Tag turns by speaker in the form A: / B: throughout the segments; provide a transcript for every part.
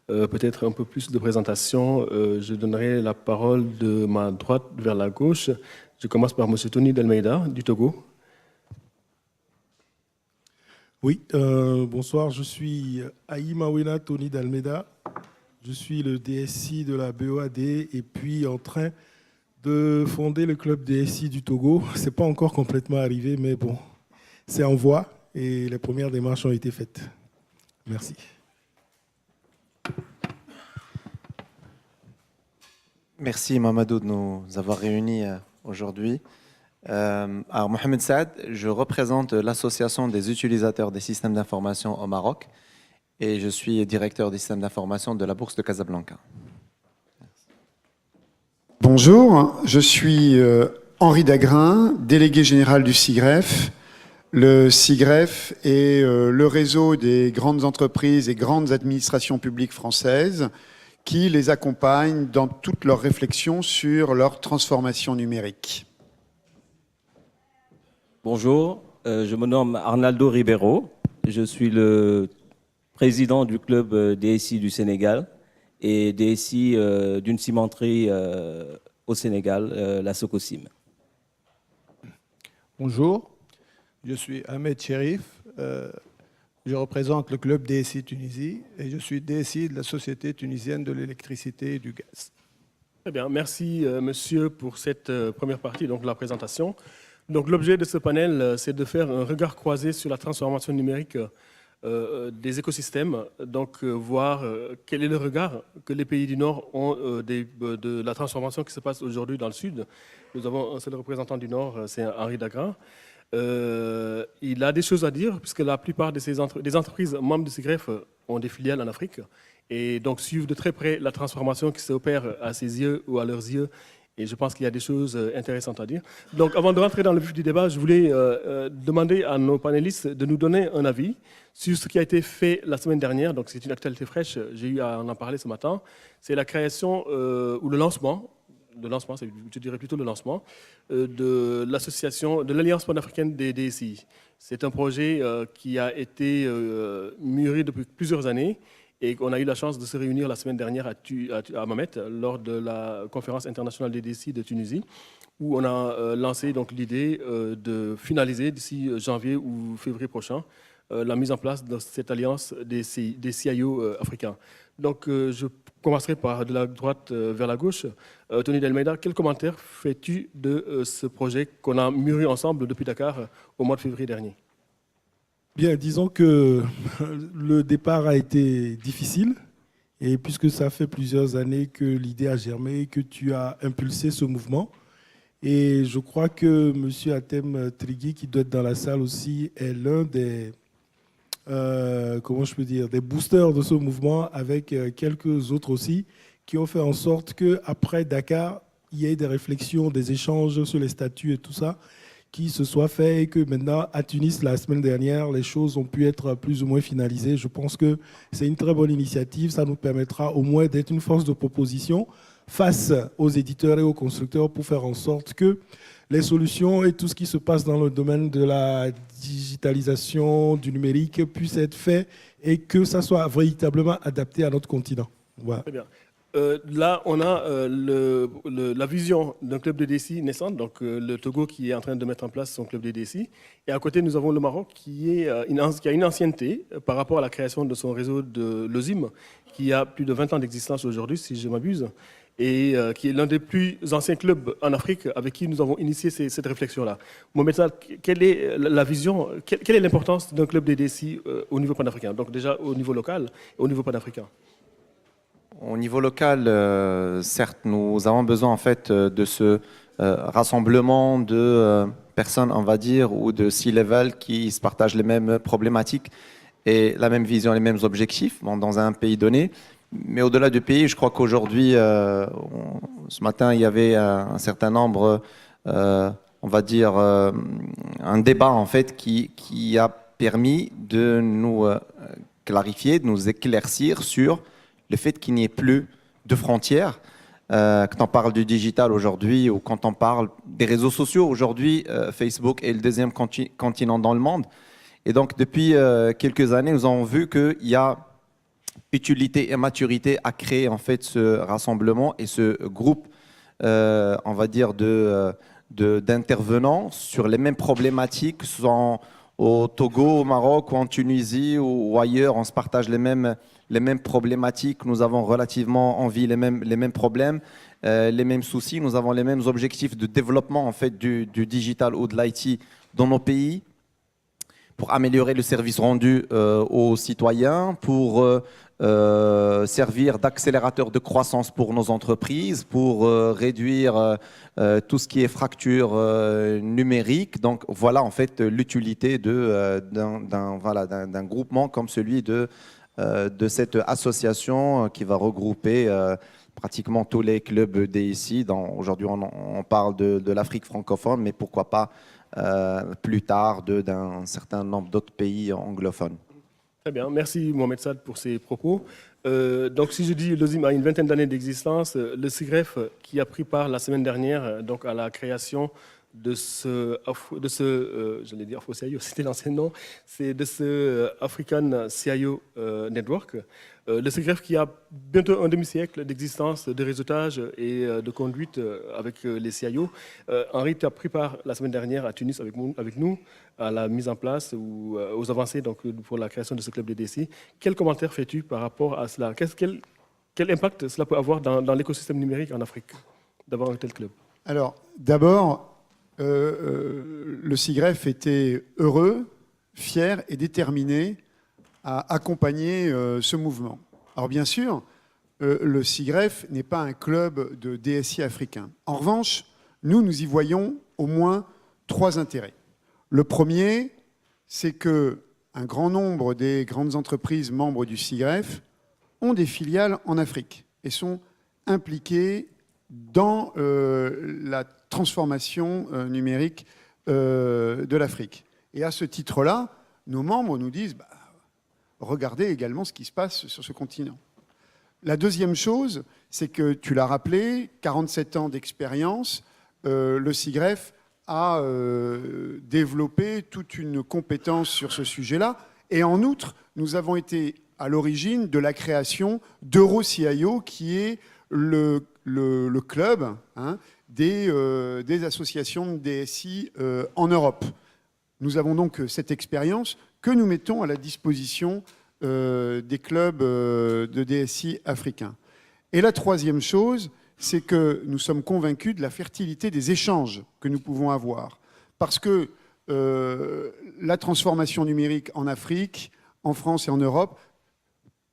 A: peut-être un peu plus de présentation. Je donnerai la parole de ma droite vers la gauche. Je commence par M. Tony Delmeida, du Togo.
B: Oui, bonsoir, je suis Aïmawena Tony Dalmeda. Je suis le DSI de la BOAD et puis en train de fonder le club DSI du Togo. Ce n'est pas encore complètement arrivé, mais bon, c'est en voie et les premières démarches ont été faites. Merci.
C: Merci Mamadou de nous avoir réunis aujourd'hui. Alors Mohamed Saad, je représente l'association des utilisateurs des systèmes d'information au Maroc et je suis directeur des systèmes d'information de la Bourse de Casablanca.
D: Bonjour, je suis Henri Dagrin, délégué général du SIGREF. Le SIGREF est le réseau des grandes entreprises et grandes administrations publiques françaises qui les accompagnent dans toutes leurs réflexions sur leur transformation numérique.
E: Bonjour, je me nomme Arnaldo Ribeiro. Je suis le président du club DSI du Sénégal et DSI d'une cimenterie au Sénégal, la Socosim.
F: Bonjour, je suis Ahmed Cherif. Je représente le club DSI Tunisie et je suis DSI de la Société tunisienne de l'électricité et du gaz.
A: Très bien, merci monsieur pour cette première partie, donc la présentation. Donc l'objet de ce panel, c'est de faire un regard croisé sur la transformation numérique des écosystèmes, donc voir quel est le regard que les pays du Nord ont de la transformation qui se passe aujourd'hui dans le Sud. Nous avons un seul représentant du Nord, c'est Henri Dagrin. Il a des choses à dire puisque la plupart des entreprises membres de SIGREF ont des filiales en Afrique et donc suivent de très près la transformation qui s'opère à ses yeux ou à leurs yeux. Et je pense qu'il y a des choses intéressantes à dire. Donc, avant de rentrer dans le vif du débat, je voulais demander à nos panélistes de nous donner un avis sur ce qui a été fait la semaine dernière. Donc, c'est une actualité fraîche. J'ai eu à en parler ce matin. C'est la création ou le lancement, je dirais plutôt le lancement, de l'association, de l'Alliance panafricaine des DSI. C'est un projet qui a été mûri depuis plusieurs années. Et on a eu la chance de se réunir la semaine dernière à Mamet lors de la conférence internationale des DSI de Tunisie, où on a lancé donc l'idée de finaliser d'ici janvier ou février prochain la mise en place de cette alliance des CIO africains. Donc je commencerai par de la droite vers la gauche. Tony Delmeida, quel commentaire fais-tu de ce projet qu'on a mûri ensemble depuis Dakar au mois de février dernier ?
B: Bien, disons que le départ a été difficile et puisque ça fait plusieurs années que l'idée a germé et que tu as impulsé ce mouvement. Et je crois que M. Atem Trigui, qui doit être dans la salle aussi, est l'un des, des boosters de ce mouvement avec quelques autres aussi qui ont fait en sorte qu'après Dakar, il y ait des réflexions, des échanges sur les statuts et tout ça qui se soit fait et que maintenant, à Tunis, la semaine dernière, les choses ont pu être plus ou moins finalisées. Je pense que c'est une très bonne initiative. Ça nous permettra au moins d'être une force de proposition face aux éditeurs et aux constructeurs pour faire en sorte que les solutions et tout ce qui se passe dans le domaine de la digitalisation, du numérique, puissent être faits et que ça soit véritablement adapté à notre continent. Voilà.
A: Très bien. Là, on a la vision d'un club de DSI naissante, donc le Togo qui est en train de mettre en place son club de DSI. Et à côté, nous avons le Maroc qui a une ancienneté par rapport à la création de son réseau de l'OSIM, qui a plus de 20 ans d'existence aujourd'hui, si je m'abuse, et qui est l'un des plus anciens clubs en Afrique avec qui nous avons initié cette réflexion-là. Mohamed Saad, quelle est la vision, quelle est l'importance d'un club de DSI au niveau panafricain, donc déjà au niveau local et au niveau panafricain?
C: Au niveau local, certes, nous avons besoin en fait de ce rassemblement de personnes, on va dire, ou de C-level qui se partagent les mêmes problématiques et la même vision, les mêmes objectifs dans un pays donné. Mais au-delà du pays, je crois qu'aujourd'hui, ce matin, il y avait un certain nombre, on va dire, un débat en fait qui a permis de nous clarifier, de nous éclaircir sur le fait qu'il n'y ait plus de frontières. Quand on parle du digital aujourd'hui ou quand on parle des réseaux sociaux aujourd'hui, Facebook est le deuxième continent dans le monde. Et donc, depuis quelques années, nous avons vu qu'il y a utilité et maturité à créer en fait ce rassemblement et ce groupe, on va dire, d'intervenants sur les mêmes problématiques, que ce soit au Togo, au Maroc ou en Tunisie ou ailleurs. On se partage les mêmes problématiques, nous avons relativement envie les mêmes problèmes, les mêmes soucis, nous avons les mêmes objectifs de développement en fait, du digital ou de l'IT dans nos pays, pour améliorer le service rendu aux citoyens, pour servir d'accélérateur de croissance pour nos entreprises, pour réduire tout ce qui est fracture numérique. Donc voilà en fait l'utilité d'un groupement comme celui de cette association qui va regrouper pratiquement tous les clubs DSI. Aujourd'hui on parle de l'Afrique francophone, mais pourquoi pas plus tard d'un certain nombre d'autres pays anglophones.
A: Très bien, merci Mohamed Saad pour ces propos. Donc si je dis l'OSIM a une vingtaine d'années d'existence, le SIGREF qui a pris part la semaine dernière donc à la création de j'allais dire Afro-CIO, c'était l'ancien nom, c'est de ce African CIO Network. Le SIGREF qui a bientôt un demi-siècle d'existence, de réseautage et de conduite avec les CIO. Henri, tu as pris part la semaine dernière à Tunis avec nous à la mise en place ou aux avancées donc, pour la création de ce club de DSI. Quel commentaire fais-tu par rapport à cela? Quel impact cela peut avoir dans l'écosystème numérique en Afrique d'avoir un tel club?
D: Alors, d'abord, le SIGREF était heureux, fier et déterminé à accompagner ce mouvement. Alors bien sûr, le SIGREF n'est pas un club de DSI africain. En revanche, nous y voyons au moins 3 intérêts. Le premier, c'est qu'un grand nombre des grandes entreprises membres du SIGREF ont des filiales en Afrique et sont impliquées dans la transformation numérique de l'Afrique. Et à ce titre-là, nos membres nous disent regardez également ce qui se passe sur ce continent. La deuxième chose, c'est que, tu l'as rappelé, 47 ans d'expérience, le SIGREF a développé toute une compétence sur ce sujet-là. Et en outre, nous avons été à l'origine de la création d'EuroCIO, qui est le club des associations de DSI en Europe. Nous avons donc cette expérience que nous mettons à la disposition des clubs de DSI africains. Et la troisième chose, c'est que nous sommes convaincus de la fertilité des échanges que nous pouvons avoir. Parce que la transformation numérique en Afrique, en France et en Europe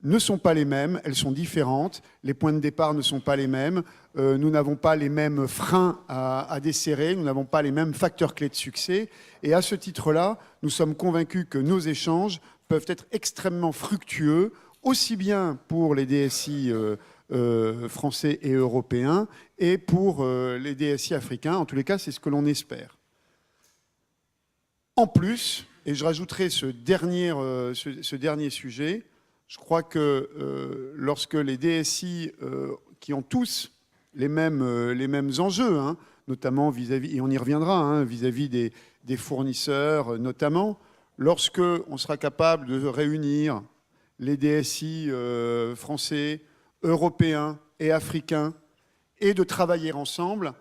D: ne sont pas les mêmes, elles sont différentes, les points de départ ne sont pas les mêmes, nous n'avons pas les mêmes freins à desserrer, nous n'avons pas les mêmes facteurs clés de succès. Et à ce titre-là, nous sommes convaincus que nos échanges peuvent être extrêmement fructueux, aussi bien pour les DSI français et européens et pour les DSI africains. En tous les cas, c'est ce que l'on espère. En plus, et je rajouterai ce dernier sujet, je crois que lorsque les DSI qui ont tous les mêmes enjeux, notamment vis-à-vis, et on y reviendra, vis-à-vis des fournisseurs notamment, lorsque on sera capable de réunir les DSI français, européens et africains et de travailler ensemble,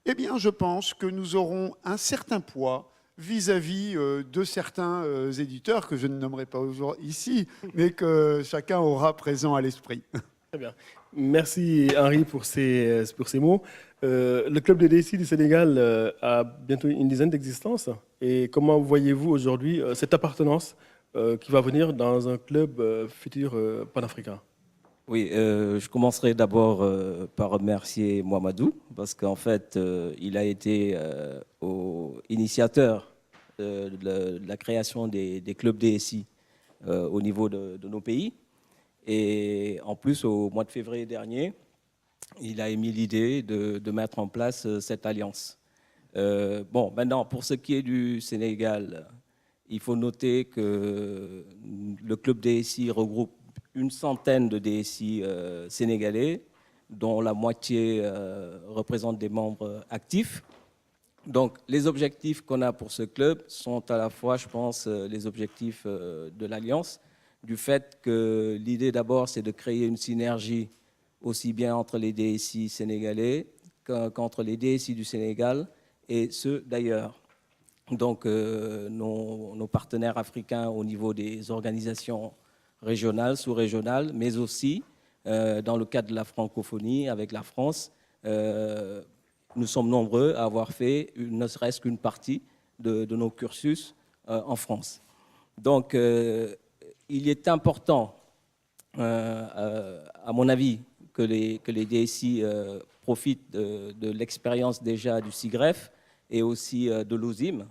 D: eh bien je pense que nous aurons un certain poids vis-à-vis de certains éditeurs que je ne nommerai pas ici, mais que chacun aura présent à l'esprit.
A: Très bien. Merci Henri pour ces mots. Le club de DSI du Sénégal a bientôt une dizaine d'existences. Et comment voyez-vous aujourd'hui cette appartenance qui va venir dans un club futur panafricain?
E: Oui, je commencerai d'abord par remercier Mohamedou, parce qu'en fait, il a été initiateur de la création des clubs DSI au niveau de nos pays. Et en plus, au mois de février dernier, il a émis l'idée de mettre en place cette alliance. Bon, maintenant, pour ce qui est du Sénégal, il faut noter que le club DSI regroupe une centaine de DSI sénégalais, dont la moitié représente des membres actifs. Donc, les objectifs qu'on a pour ce club sont à la fois, je pense, les objectifs de l'Alliance, du fait que l'idée d'abord, c'est de créer une synergie aussi bien entre les DSI sénégalais qu'entre les DSI du Sénégal et ceux d'ailleurs. Donc, nos partenaires africains au niveau des organisations régionales, sous-régionales, mais aussi dans le cadre de la francophonie avec la France, nous sommes nombreux à avoir fait ne serait-ce qu'une partie de nos cursus en France. Donc, il est important, à mon avis, que les DSI profitent de l'expérience déjà du SIGREF et aussi de l'OSIM.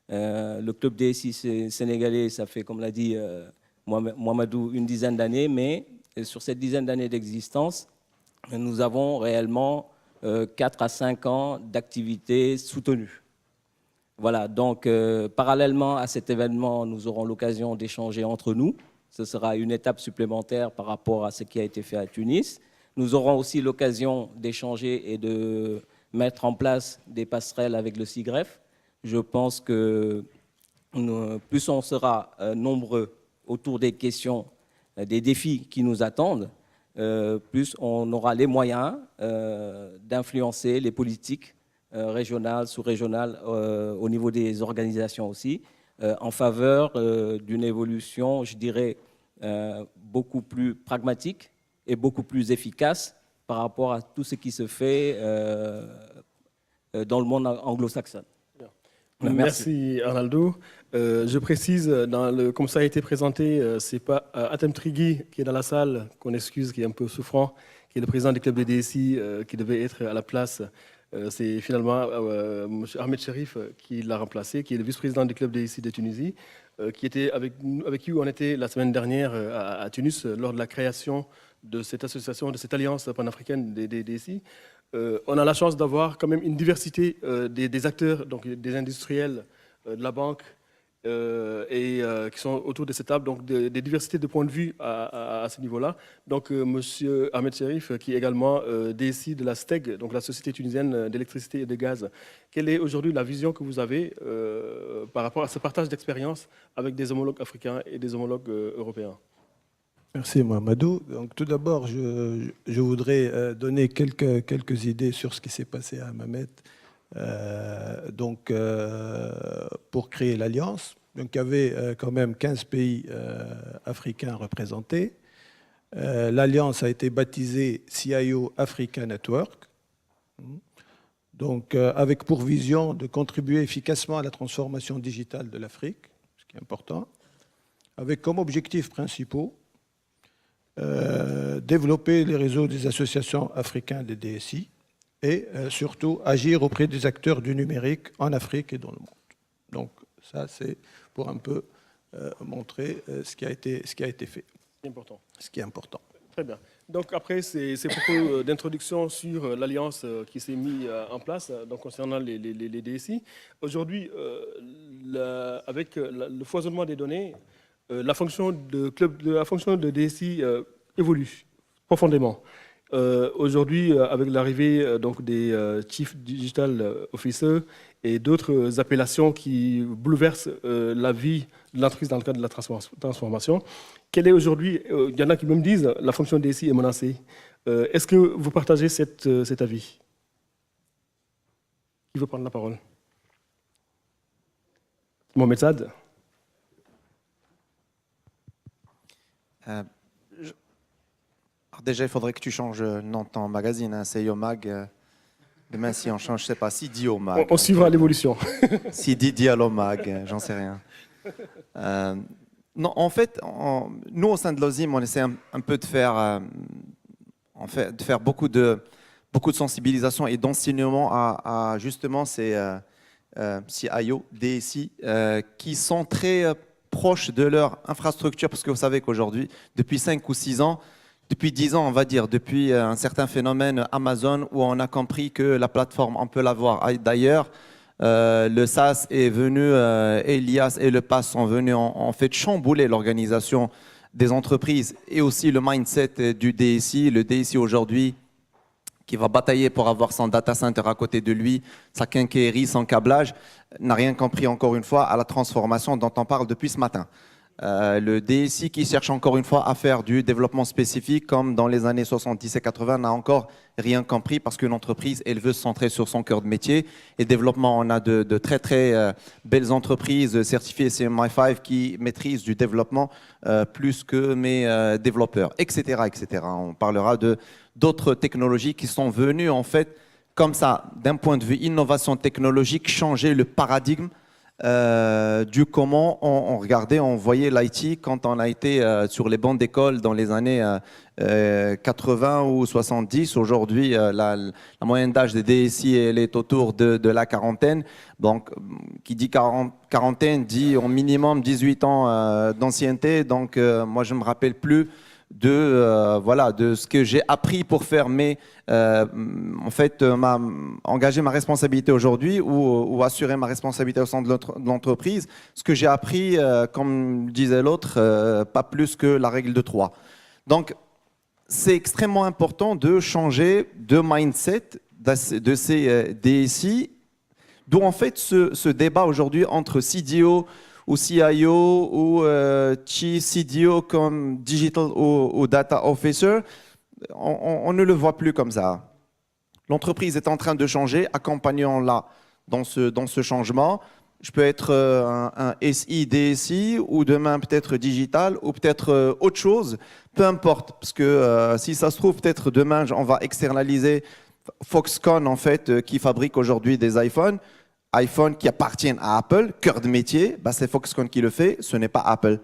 E: Le club DSI sénégalais, ça fait, comme l'a dit Mohamedou, une dizaine d'années, mais sur cette dizaine d'années d'existence, nous avons réellement 4 à 5 ans d'activité soutenue. Voilà, donc parallèlement à cet événement, nous aurons l'occasion d'échanger entre nous. Ce sera une étape supplémentaire par rapport à ce qui a été fait à Tunis. Nous aurons aussi l'occasion d'échanger et de mettre en place des passerelles avec le SIGREF. Je pense que plus on sera nombreux autour des questions, des défis qui nous attendent, plus on aura les moyens d'influencer les politiques régionales, sous-régionales, au niveau des organisations aussi, en faveur d'une évolution, je dirais, beaucoup plus pragmatique et beaucoup plus efficace par rapport à tout ce qui se fait dans le monde anglo-saxon.
A: Merci Arnaldo. Je précise, comme ça a été présenté, c'est pas Atem Trigui qui est dans la salle, qu'on excuse, qui est un peu souffrant, qui est le président du club des DSI, qui devait être à la place. C'est finalement M. Ahmed Cherif qui l'a remplacé, qui est le vice-président du club DSI de Tunisie, qui était avec qui on était la semaine dernière à Tunis lors de la création de cette association, de cette alliance panafricaine des DSI. On a la chance d'avoir quand même une diversité des acteurs, donc des industriels, de la banque, qui sont autour de cette table, donc des diversités de points de vue à ce niveau-là. Donc Monsieur Ahmed Cherif, qui est également DSI de la STEG, donc la Société tunisienne d'électricité et de gaz. Quelle est aujourd'hui la vision que vous avez par rapport à ce partage d'expérience avec des homologues africains et des homologues européens?
F: Merci Mohamedou. Donc, tout d'abord, je voudrais donner quelques idées sur ce qui s'est passé à Hammamet pour créer l'Alliance. Donc, il y avait quand même 15 pays africains représentés. L'Alliance a été baptisée CIO Africa Network, donc, avec pour vision de contribuer efficacement à la transformation digitale de l'Afrique, ce qui est important, avec comme objectifs principaux développer les réseaux des associations africaines des DSI et surtout agir auprès des acteurs du numérique en Afrique et dans le monde. Donc ça, c'est pour un peu montrer ce qui a été fait.
A: Important.
F: Ce qui est important.
A: Très bien. Donc après ces propos d'introduction sur l'alliance qui s'est mise en place donc concernant les DSI, aujourd'hui, avec le foisonnement des données, la fonction de DSI évolue profondément. Aujourd'hui, avec l'arrivée donc des Chief Digital Officer et d'autres appellations qui bouleversent la vie de l'entreprise dans le cadre de la transformation, quelle est aujourd'hui, il y en a qui me disent, la fonction DSI est menacée. Est-ce que vous partagez cet avis? Qui veut prendre la parole? Mohamed Saad.
C: Déjà, il faudrait que tu changes le nom de ton magazine. Hein, c'est Yomag. Demain, si on change, je ne sais pas, Sidi Omag.
A: On suivra l'évolution.
C: Sidi Dialomag, j'en sais rien. Non, en fait, nous, au sein de l'OSIM, on essaie un peu de faire, beaucoup de sensibilisation et d'enseignement à justement ces CIO, DSI, qui sont très proches de leur infrastructure, parce que vous savez qu'aujourd'hui, depuis 5 ou 6 ans, depuis 10 ans, on va dire, depuis un certain phénomène Amazon, où on a compris que la plateforme, on peut l'avoir d'ailleurs, le SaaS est venu, Elias et le PaaS sont venus en fait chambouler l'organisation des entreprises et aussi le mindset du DSI. Le DSI aujourd'hui, qui va batailler pour avoir son data center à côté de lui, sa quincaillerie, son câblage, n'a rien compris encore une fois à la transformation dont on parle depuis ce matin. Le DSI qui cherche encore une fois à faire du développement spécifique, comme dans les années 70 et 80, n'a encore rien compris parce qu'une entreprise, elle veut se centrer sur son cœur de métier. Et développement, on a de très très belles entreprises certifiées CMI5 qui maîtrisent du développement plus que mes développeurs, etc., etc. On parlera d'autres technologies qui sont venues en fait comme ça, d'un point de vue innovation technologique, changer le paradigme du comment on regardait, on voyait l'IT quand on a été sur les bancs d'école dans les années 80 ou 70. Aujourd'hui, la moyenne d'âge des DSI elle est autour de la quarantaine. Donc, qui dit quarantaine dit au minimum 18 ans d'ancienneté. Donc, moi, je ne me rappelle plus de ce que j'ai appris pour faire engager ma responsabilité aujourd'hui ou assurer ma responsabilité au sein de l'entreprise. Ce que j'ai appris, comme disait l'autre, pas plus que la règle de 3. Donc, c'est extrêmement important de changer de mindset de ces DSI, d'où en fait ce débat aujourd'hui entre CDO ou CIO ou Chief CDO comme Digital ou Data Officer, on ne le voit plus comme ça. L'entreprise est en train de changer, accompagnons-la dans ce changement. Je peux être un SI, DSI ou demain peut-être digital ou peut-être autre chose, peu importe. Parce que si ça se trouve, peut-être demain, on va externaliser Foxconn en fait, qui fabrique aujourd'hui des iPhone qui appartiennent à Apple, cœur de métier, c'est Foxconn qui le fait, ce n'est pas Apple.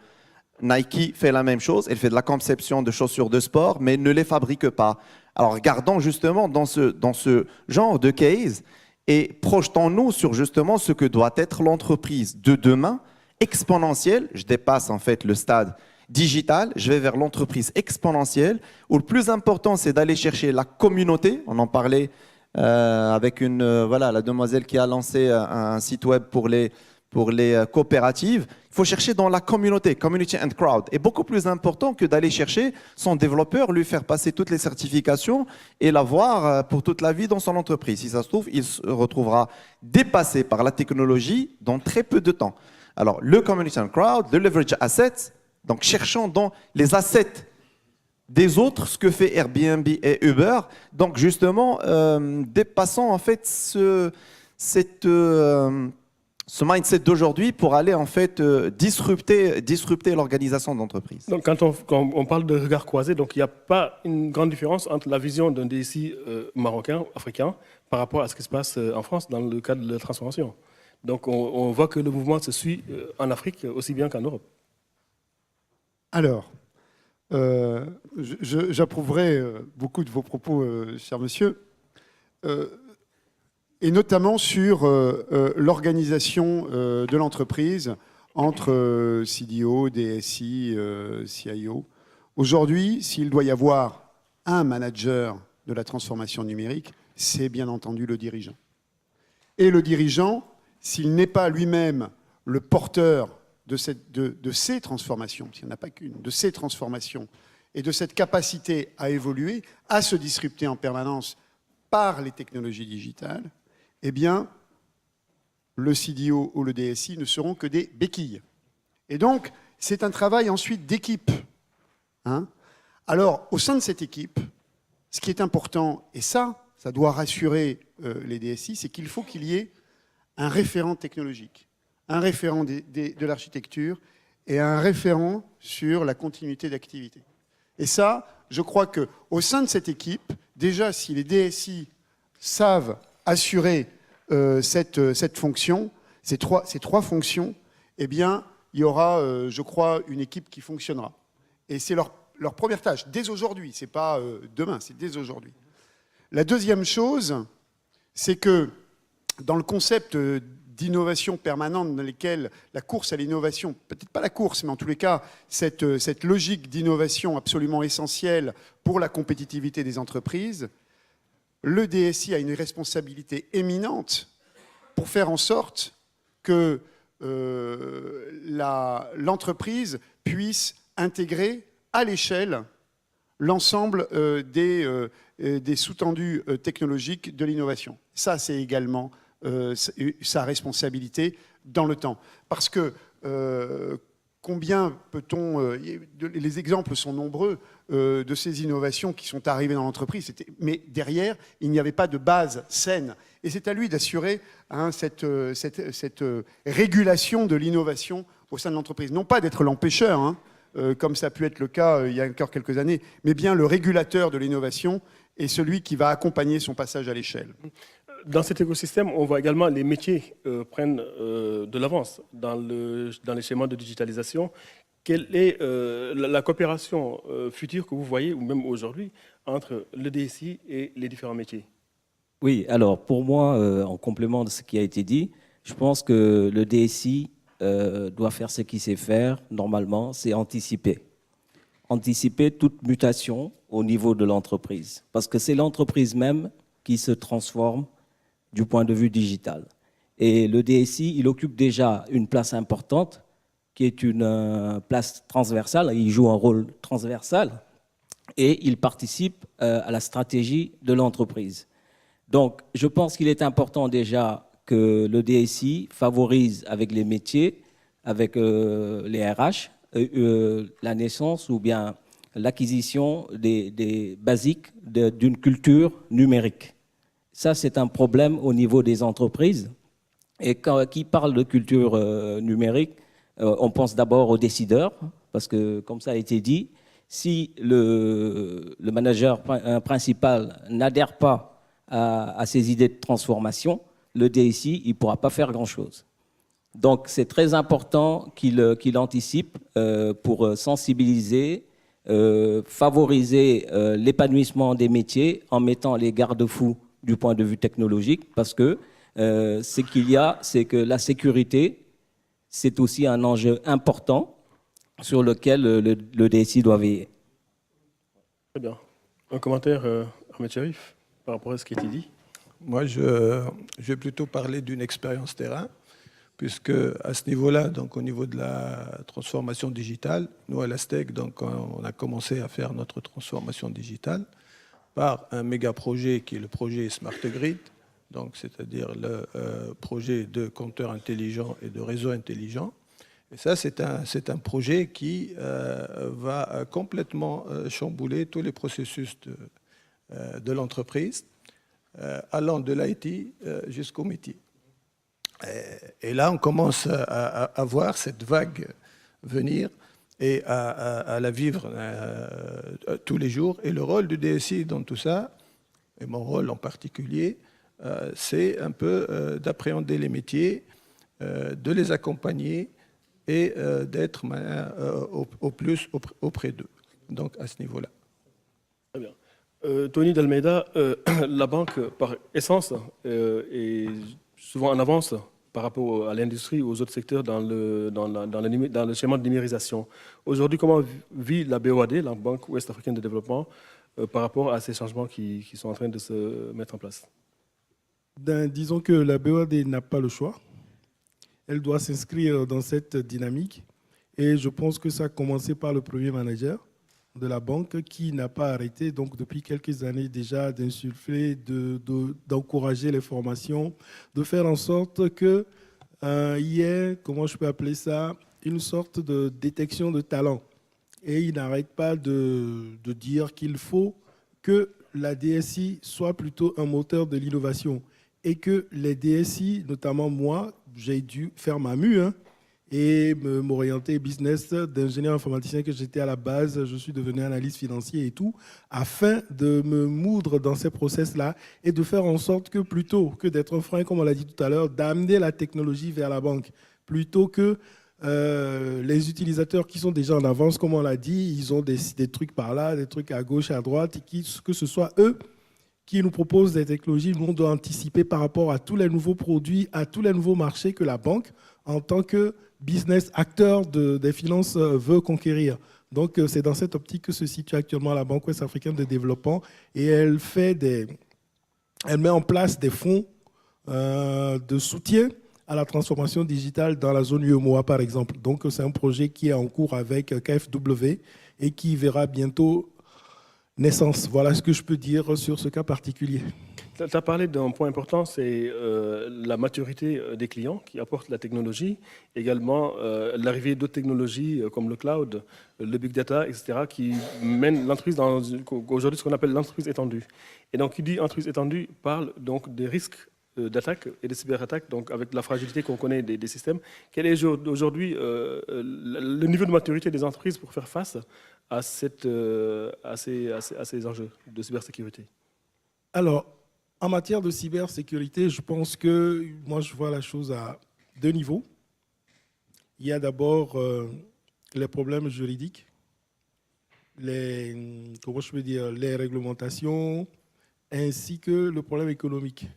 C: Nike fait la même chose, elle fait de la conception de chaussures de sport, mais ne les fabrique pas. Alors regardons justement dans ce genre de case et projetons-nous sur justement ce que doit être l'entreprise de demain, exponentielle. Je dépasse en fait le stade digital, je vais vers l'entreprise exponentielle, où le plus important c'est d'aller chercher la communauté, on en parlait avec la demoiselle qui a lancé un site web pour les coopératives. Il faut chercher dans la communauté, community and crowd. Et beaucoup plus important que d'aller chercher son développeur, lui faire passer toutes les certifications et l'avoir pour toute la vie dans son entreprise. Si ça se trouve, il se retrouvera dépassé par la technologie dans très peu de temps. Alors, le community and crowd, le leverage assets, donc cherchons dans les assets des autres, ce que fait Airbnb et Uber. Donc justement, dépassons en fait ce mindset d'aujourd'hui pour aller en fait disrupter l'organisation d'entreprise.
A: Donc quand on parle de regard croisé, donc il n'y a pas une grande différence entre la vision d'un DSI marocain, africain, par rapport à ce qui se passe en France dans le cadre de la transformation. Donc on voit que le mouvement se suit en Afrique aussi bien qu'en Europe.
D: Alors, j'approuverai beaucoup de vos propos, cher monsieur, et notamment sur l'organisation de l'entreprise entre CDO, DSI, CIO. Aujourd'hui, s'il doit y avoir un manager de la transformation numérique, c'est bien entendu le dirigeant. Et le dirigeant, s'il n'est pas lui-même le porteur de ces transformations, parce qu'il n'y en a pas qu'une, de ces transformations, et de cette capacité à évoluer, à se disrupter en permanence par les technologies digitales, eh bien, le CDO ou le DSI ne seront que des béquilles. Et donc, c'est un travail ensuite d'équipe. Alors, au sein de cette équipe, ce qui est important, et ça doit rassurer les DSI, c'est qu'il faut qu'il y ait un référent technologique, un référent de l'architecture et un référent sur la continuité d'activité. Et ça, je crois qu'au sein de cette équipe, déjà, si les DSI savent assurer cette fonction, ces trois fonctions, eh bien, il y aura, je crois, une équipe qui fonctionnera. Et c'est leur première tâche, dès aujourd'hui. Ce n'est pas demain, c'est dès aujourd'hui. La deuxième chose, c'est que dans le concept d'innovation permanente dans lesquelles la course à l'innovation, peut-être pas la course, mais en tous les cas, cette logique d'innovation absolument essentielle pour la compétitivité des entreprises, le DSI a une responsabilité éminente pour faire en sorte que l'entreprise puisse intégrer à l'échelle l'ensemble des sous-tendus technologiques de l'innovation. Ça, c'est également sa responsabilité dans le temps. Parce que combien peut-on... les exemples sont nombreux de ces innovations qui sont arrivées dans l'entreprise. Mais derrière, il n'y avait pas de base saine. Et c'est à lui d'assurer cette régulation de l'innovation au sein de l'entreprise. Non pas d'être l'empêcheur, comme ça a pu être le cas il y a encore quelques années, mais bien le régulateur de l'innovation et celui qui va accompagner son passage à l'échelle.
A: Dans cet écosystème, on voit également les métiers prennent de l'avance dans les schémas de digitalisation. Quelle est la coopération future que vous voyez, ou même aujourd'hui, entre le DSI et les différents métiers?
E: Oui, alors pour moi, en complément de ce qui a été dit, je pense que le DSI doit faire ce qu'il sait faire normalement, c'est anticiper. Anticiper toute mutation au niveau de l'entreprise. Parce que c'est l'entreprise même qui se transforme du point de vue digital. Et le DSI, il occupe déjà une place importante, qui est une place transversale. Il joue un rôle transversal et il participe à la stratégie de l'entreprise. Donc, je pense qu'il est important déjà que le DSI favorise avec les métiers, avec les RH, la naissance ou bien l'acquisition des basiques d'une culture numérique. Ça, c'est un problème au niveau des entreprises. Et qui parle de culture numérique, on pense d'abord aux décideurs, parce que, comme ça a été dit, si le manager principal n'adhère pas à ces idées de transformation, le DSI, il ne pourra pas faire grand-chose. Donc, c'est très important qu'il anticipe pour sensibiliser, favoriser l'épanouissement des métiers en mettant les garde-fous du point de vue technologique, parce que ce qu'il y a, c'est que la sécurité, c'est aussi un enjeu important sur lequel le DSI doit veiller.
A: Très bien. Un commentaire, Ahmed Cherif, par rapport à ce qui a été dit?
F: Moi, je vais plutôt parler d'une expérience terrain, puisque à ce niveau-là, donc au niveau de la transformation digitale, nous à l'ASTEC, donc on a commencé à faire notre transformation digitale par un méga projet qui est le projet Smart Grid, donc c'est-à-dire le projet de compteurs intelligents et de réseaux intelligents. Et ça, c'est un projet qui va complètement chambouler tous les processus de l'entreprise, allant de l'IT jusqu'au métier. Et là, on commence à voir cette vague venir et à la vivre tous les jours. Et le rôle du DSI dans tout ça, et mon rôle en particulier, c'est un peu d'appréhender les métiers, de les accompagner et d'être au plus auprès d'eux. Donc à ce niveau-là.
A: Très bien. Tony Dalmeida, la banque, par essence, est souvent en avance par rapport à l'industrie ou aux autres secteurs dans le schéma de numérisation. Aujourd'hui, comment vit la BOAD, la Banque Ouest-Africaine de Développement, par rapport à ces changements qui sont en train de se mettre en place?
B: Disons que la BOAD n'a pas le choix. Elle doit s'inscrire dans cette dynamique. Et je pense que ça a commencé par le premier manager de la banque qui n'a pas arrêté, donc depuis quelques années déjà, d'insuffler, d'encourager les formations, de faire en sorte qu'il y ait, comment je peux appeler ça, une sorte de détection de talent. Et il n'arrête pas de dire qu'il faut que la DSI soit plutôt un moteur de l'innovation et que les DSI, notamment moi, j'ai dû faire ma mue, et m'orienter business d'ingénieur informaticien que j'étais à la base. Je suis devenu analyste financier et tout, afin de me moudre dans ces process-là et de faire en sorte que plutôt que d'être un frein, comme on l'a dit tout à l'heure, d'amener la technologie vers la banque, plutôt que les utilisateurs qui sont déjà en avance, comme on l'a dit, ils ont des trucs par là, des trucs à gauche, à droite, et que ce soit eux qui nous proposent des technologies. Nous, on doit anticiper par rapport à tous les nouveaux produits, à tous les nouveaux marchés que la banque, en tant que business acteur des finances, veut conquérir. Donc, c'est dans cette optique que se situe actuellement la Banque Ouest-Africaine de Développement, et elle met en place des fonds de soutien à la transformation digitale dans la zone UEMOA, par exemple. Donc, c'est un projet qui est en cours avec KfW et qui verra bientôt naissance. Voilà ce que je peux dire sur ce cas particulier.
A: Tu as parlé d'un point important, c'est la maturité des clients qui apportent la technologie, également l'arrivée d'autres technologies comme le cloud, le big data, etc., qui mènent l'entreprise dans aujourd'hui ce qu'on appelle l'entreprise étendue. Et donc, qui dit entreprise étendue parle donc des risques d'attaque et de cyberattaques, donc avec la fragilité qu'on connaît des systèmes. Quel est aujourd'hui le niveau de maturité des entreprises pour faire face à ces enjeux de cybersécurité?
B: Alors, en matière de cybersécurité, je pense que moi, je vois la chose à deux niveaux. Il y a d'abord les problèmes juridiques, comment je peux dire, les réglementations, ainsi que le problème économique.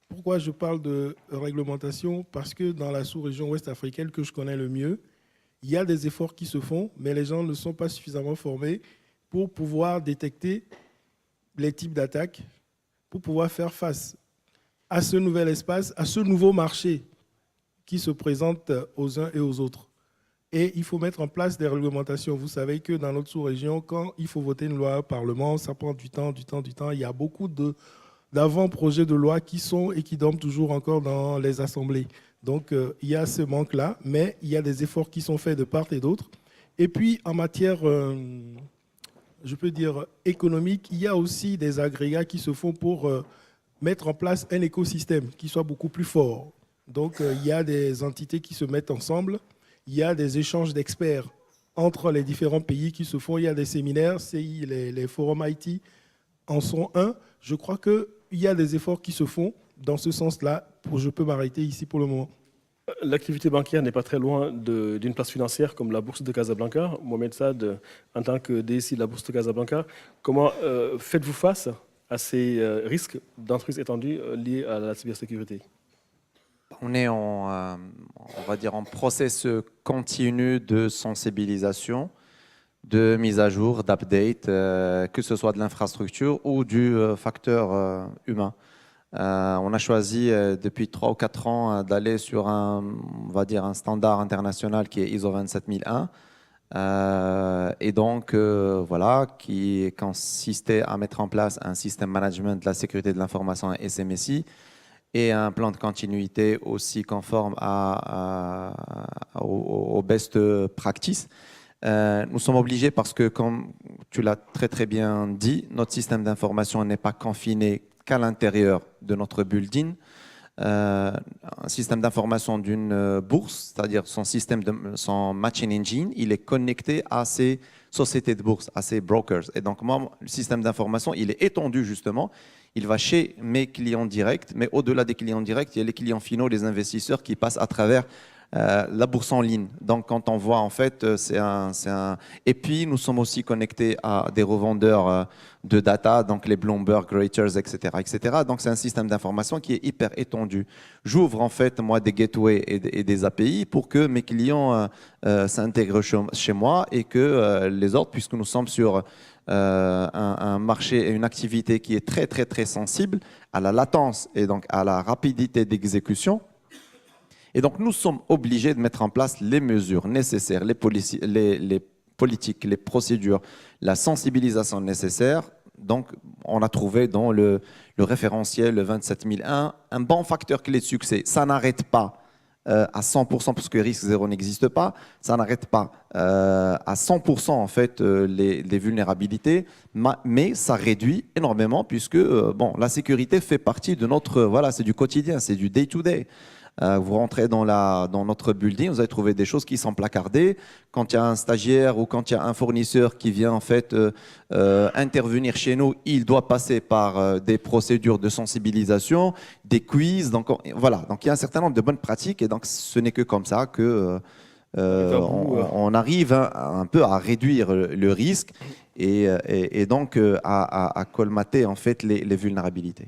B: Pourquoi je parle de réglementation? Parce que dans la sous-région ouest africaine que je connais le mieux, il y a des efforts qui se font, mais les gens ne sont pas suffisamment formés pour pouvoir détecter les types d'attaques, pour pouvoir faire face à ce nouvel espace, à ce nouveau marché qui se présente aux uns et aux autres. Et il faut mettre en place des réglementations. Vous savez que dans notre sous-région, quand il faut voter une loi au Parlement, ça prend du temps. Il y a beaucoup d'avant-projets de loi qui sont et qui dorment toujours encore dans les assemblées. Donc, il y a ce manque-là, mais il y a des efforts qui sont faits de part et d'autre. Et puis, en matière, je peux dire, économique, il y a aussi des agrégats qui se font pour mettre en place un écosystème qui soit beaucoup plus fort. Donc, il y a des entités qui se mettent ensemble. Il y a des échanges d'experts entre les différents pays qui se font. Il y a des séminaires, les forums IT en sont un. Je crois qu'il y a des efforts qui se font dans ce sens-là. Je peux m'arrêter ici pour le moment.
A: L'activité bancaire n'est pas très loin d'une place financière comme la Bourse de Casablanca. Mohamed Saad, en tant que DSI de la Bourse de Casablanca, comment faites-vous face à ces risques d'entreprise étendue liés à la cybersécurité?
C: On est on va dire en process continu de sensibilisation, de mise à jour, d'update, que ce soit de l'infrastructure ou du facteur humain. On a choisi depuis 3 ou 4 ans d'aller sur on va dire un standard international qui est ISO 27001. Et donc, voilà, qui consistait à mettre en place un système management de la sécurité de l'information SMSI et un plan de continuité aussi conforme aux best practices. Nous sommes obligés parce que, comme tu l'as très très bien dit, notre système d'information n'est pas confiné qu'à l'intérieur de notre building. Un système d'information d'une bourse, c'est-à-dire son matching engine, il est connecté à ces sociétés de bourse, à ces brokers. Et donc, moi, le système d'information, il est étendu justement. Il va chez mes clients directs, mais au-delà des clients directs, il y a les clients finaux, les investisseurs qui passent à travers la bourse en ligne. Donc, quand on voit, en fait, Et puis, nous sommes aussi connectés à des revendeurs de data, donc les Bloomberg, Reuters, etc., etc. Donc, c'est un système d'information qui est hyper étendu. J'ouvre, en fait, moi, des gateways et des API pour que mes clients s'intègrent chez moi et que les autres, puisque nous sommes sur un marché et une activité qui est très, très, très sensible à la latence et donc à la rapidité d'exécution. Et donc, nous sommes obligés de mettre en place les mesures nécessaires, les politiques, les procédures, la sensibilisation nécessaire. Donc, on a trouvé dans le référentiel 27001 un bon facteur clé de succès. Ça n'arrête pas à 100% parce que risque zéro n'existe pas. Ça n'arrête pas à 100% en fait les vulnérabilités, mais ça réduit énormément puisque bon, la sécurité fait partie de notre, voilà, c'est du quotidien, c'est du day-to-day. Vous rentrez dans notre building, vous allez trouver des choses qui sont placardées. Quand il y a un stagiaire ou quand il y a un fournisseur qui vient en fait intervenir chez nous, il doit passer par des procédures de sensibilisation, des quiz. Donc voilà, donc il y a un certain nombre de bonnes pratiques et donc ce n'est que comme ça que on arrive un peu à réduire le risque et donc à colmater en fait les vulnérabilités.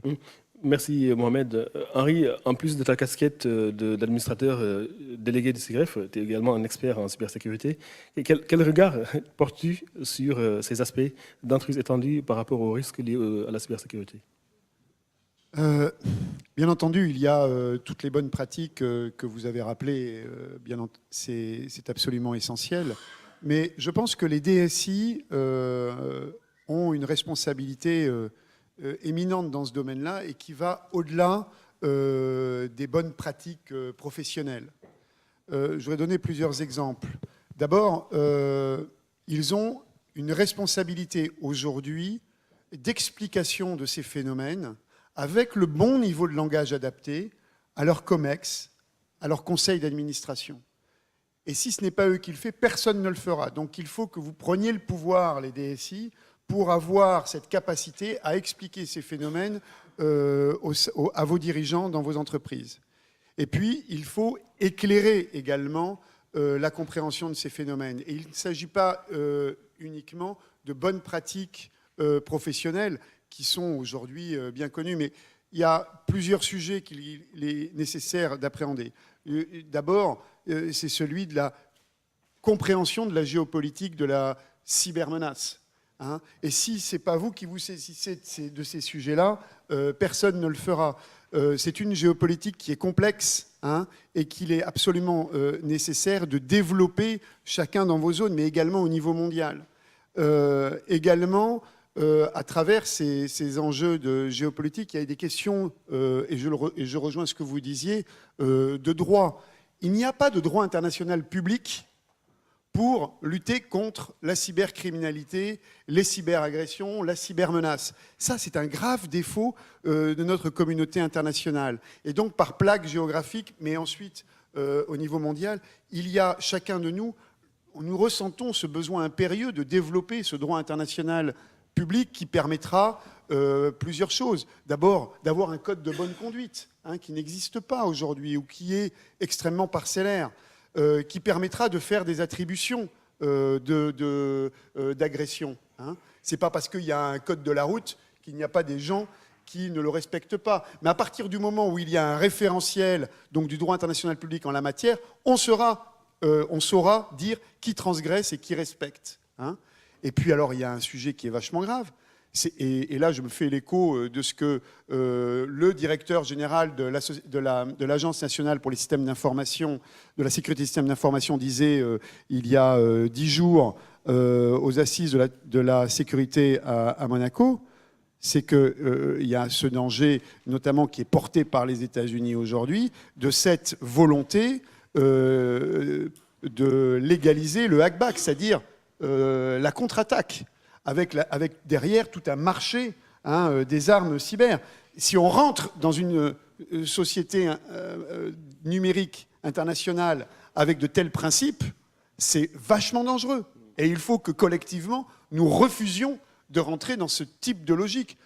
A: Merci Mohamed. Henri, en plus de ta casquette d'administrateur délégué du SIGREF, tu es également un expert en cybersécurité. Et quel regard portes-tu sur ces aspects d'entreprise étendue par rapport aux risques liés à la cybersécurité?
D: Bien entendu, il y a toutes les bonnes pratiques que vous avez rappelées, c'est absolument essentiel. Mais je pense que les DSI ont une responsabilité éminente dans ce domaine-là et qui va au-delà des bonnes pratiques professionnelles. Je voudrais donner plusieurs exemples. D'abord, ils ont une responsabilité aujourd'hui d'explication de ces phénomènes avec le bon niveau de langage adapté à leur COMEX, à leur conseil d'administration. Et si ce n'est pas eux qui le font, personne ne le fera. Donc il faut que vous preniez le pouvoir, les DSI, pour avoir cette capacité à expliquer ces phénomènes à vos dirigeants dans vos entreprises. Et puis, il faut éclairer également la compréhension de ces phénomènes. Et il ne s'agit pas uniquement de bonnes pratiques professionnelles qui sont aujourd'hui bien connues, mais il y a plusieurs sujets qu'il est nécessaire d'appréhender. D'abord, c'est celui de la compréhension de la géopolitique de la cybermenace. Hein. Et si ce n'est pas vous qui vous saisissez de ces sujets-là, personne ne le fera. C'est une géopolitique qui est complexe, hein, et qu'il est absolument nécessaire de développer chacun dans vos zones, mais également au niveau mondial. Également, à travers ces enjeux de géopolitique, il y a des questions, et je rejoins ce que vous disiez, de droit. Il n'y a pas de droit international public pour lutter contre la cybercriminalité, les cyberagressions, la cybermenace. Ça, c'est un grave défaut de notre communauté internationale. Et donc, par plaque géographique, mais ensuite, au niveau mondial, il y a chacun de nous, nous ressentons ce besoin impérieux de développer ce droit international public qui permettra plusieurs choses. D'abord, d'avoir un code de bonne conduite, hein, qui n'existe pas aujourd'hui ou qui est extrêmement parcellaire, qui permettra de faire des attributions d'agression. Hein. Ce n'est pas parce qu'il y a un code de la route qu'il n'y a pas des gens qui ne le respectent pas. Mais à partir du moment où il y a un référentiel donc, du droit international public en la matière, on saura dire qui transgresse et qui respecte. Hein. Et puis alors, il y a un sujet qui est vachement grave. Et là, je me fais l'écho de ce que le directeur général de l'Agence nationale pour les systèmes d'information, de la sécurité des systèmes d'information disait il y a 10 jours aux assises de la sécurité à Monaco, c'est qu'il y a ce danger, notamment qui est porté par les États-Unis aujourd'hui, de cette volonté de légaliser le hackback, c'est-à-dire la contre-attaque. Avec derrière tout un marché, hein, des armes cyber. Si on rentre dans une société numérique internationale avec de tels principes, c'est vachement dangereux. Et il faut que collectivement, nous refusions de rentrer dans ce type de logique.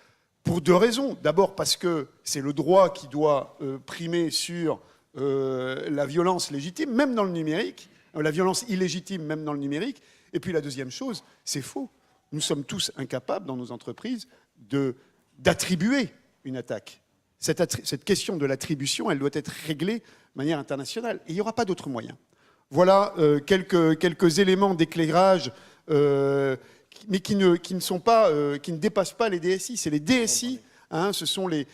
D: Pour deux raisons. D'abord parce que c'est le droit qui doit primer sur la violence légitime, même dans le numérique, la violence illégitime, même dans le numérique. Et puis la deuxième chose, c'est faux. Nous sommes tous incapables, dans nos entreprises, d'attribuer une attaque. Cette question de l'attribution, elle doit être réglée de manière internationale. Et il n'y aura pas d'autre moyen. Voilà quelques éléments d'éclairage, mais qui ne dépassent pas les DSI. C'est les DSI, hein, ce sont les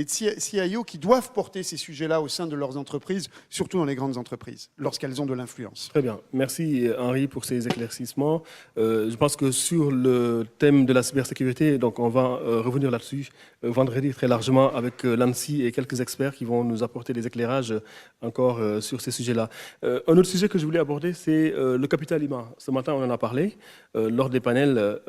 D: CIO qui doivent porter ces sujets-là au sein de leurs entreprises, surtout dans les grandes entreprises, lorsqu'elles ont de l'influence.
A: Très bien. Merci Henri pour ces éclaircissements. Je pense que sur le thème de la cybersécurité, donc on va revenir là-dessus vendredi très largement avec l'ANSSI et quelques experts qui vont nous apporter des éclairages encore sur ces sujets-là. Un autre sujet que je voulais aborder, c'est le capital humain. Ce matin, on en a parlé lors des panels.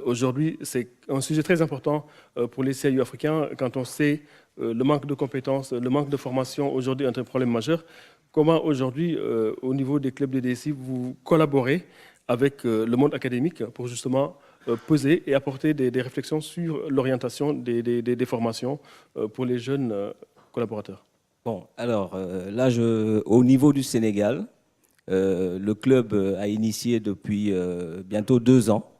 A: Aujourd'hui, c'est un sujet très important pour les CIO africains quand on sait le manque de compétences, le manque de formation aujourd'hui est un problème majeur. Comment aujourd'hui, au niveau des clubs de DSI, vous collaborez avec le monde académique pour justement poser et apporter des réflexions sur l'orientation des formations pour les jeunes collaborateurs?
E: Bon, alors là, au niveau du Sénégal, le club a initié depuis bientôt 2 ans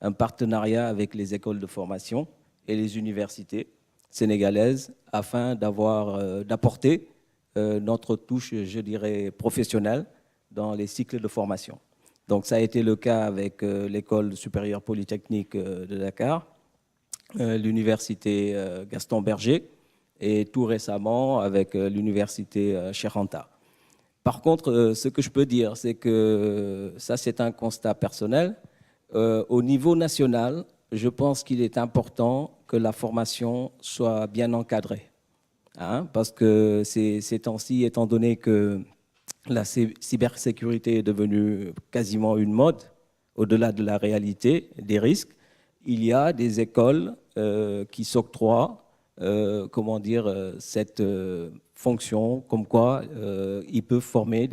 E: un partenariat avec les écoles de formation et les universités sénégalaises afin d'apporter notre touche, je dirais, professionnelle dans les cycles de formation. Donc ça a été le cas avec l'école supérieure polytechnique de Dakar, l'université Gaston Berger et tout récemment avec l'université Cheikh Anta. Par contre, ce que je peux dire, c'est que ça c'est un constat personnel. Au niveau national, je pense qu'il est important que la formation soit bien encadrée. Parce que ces temps-ci, étant donné que la cybersécurité est devenue quasiment une mode, au-delà de la réalité des risques, il y a des écoles qui s'octroient cette fonction, comme quoi ils peuvent former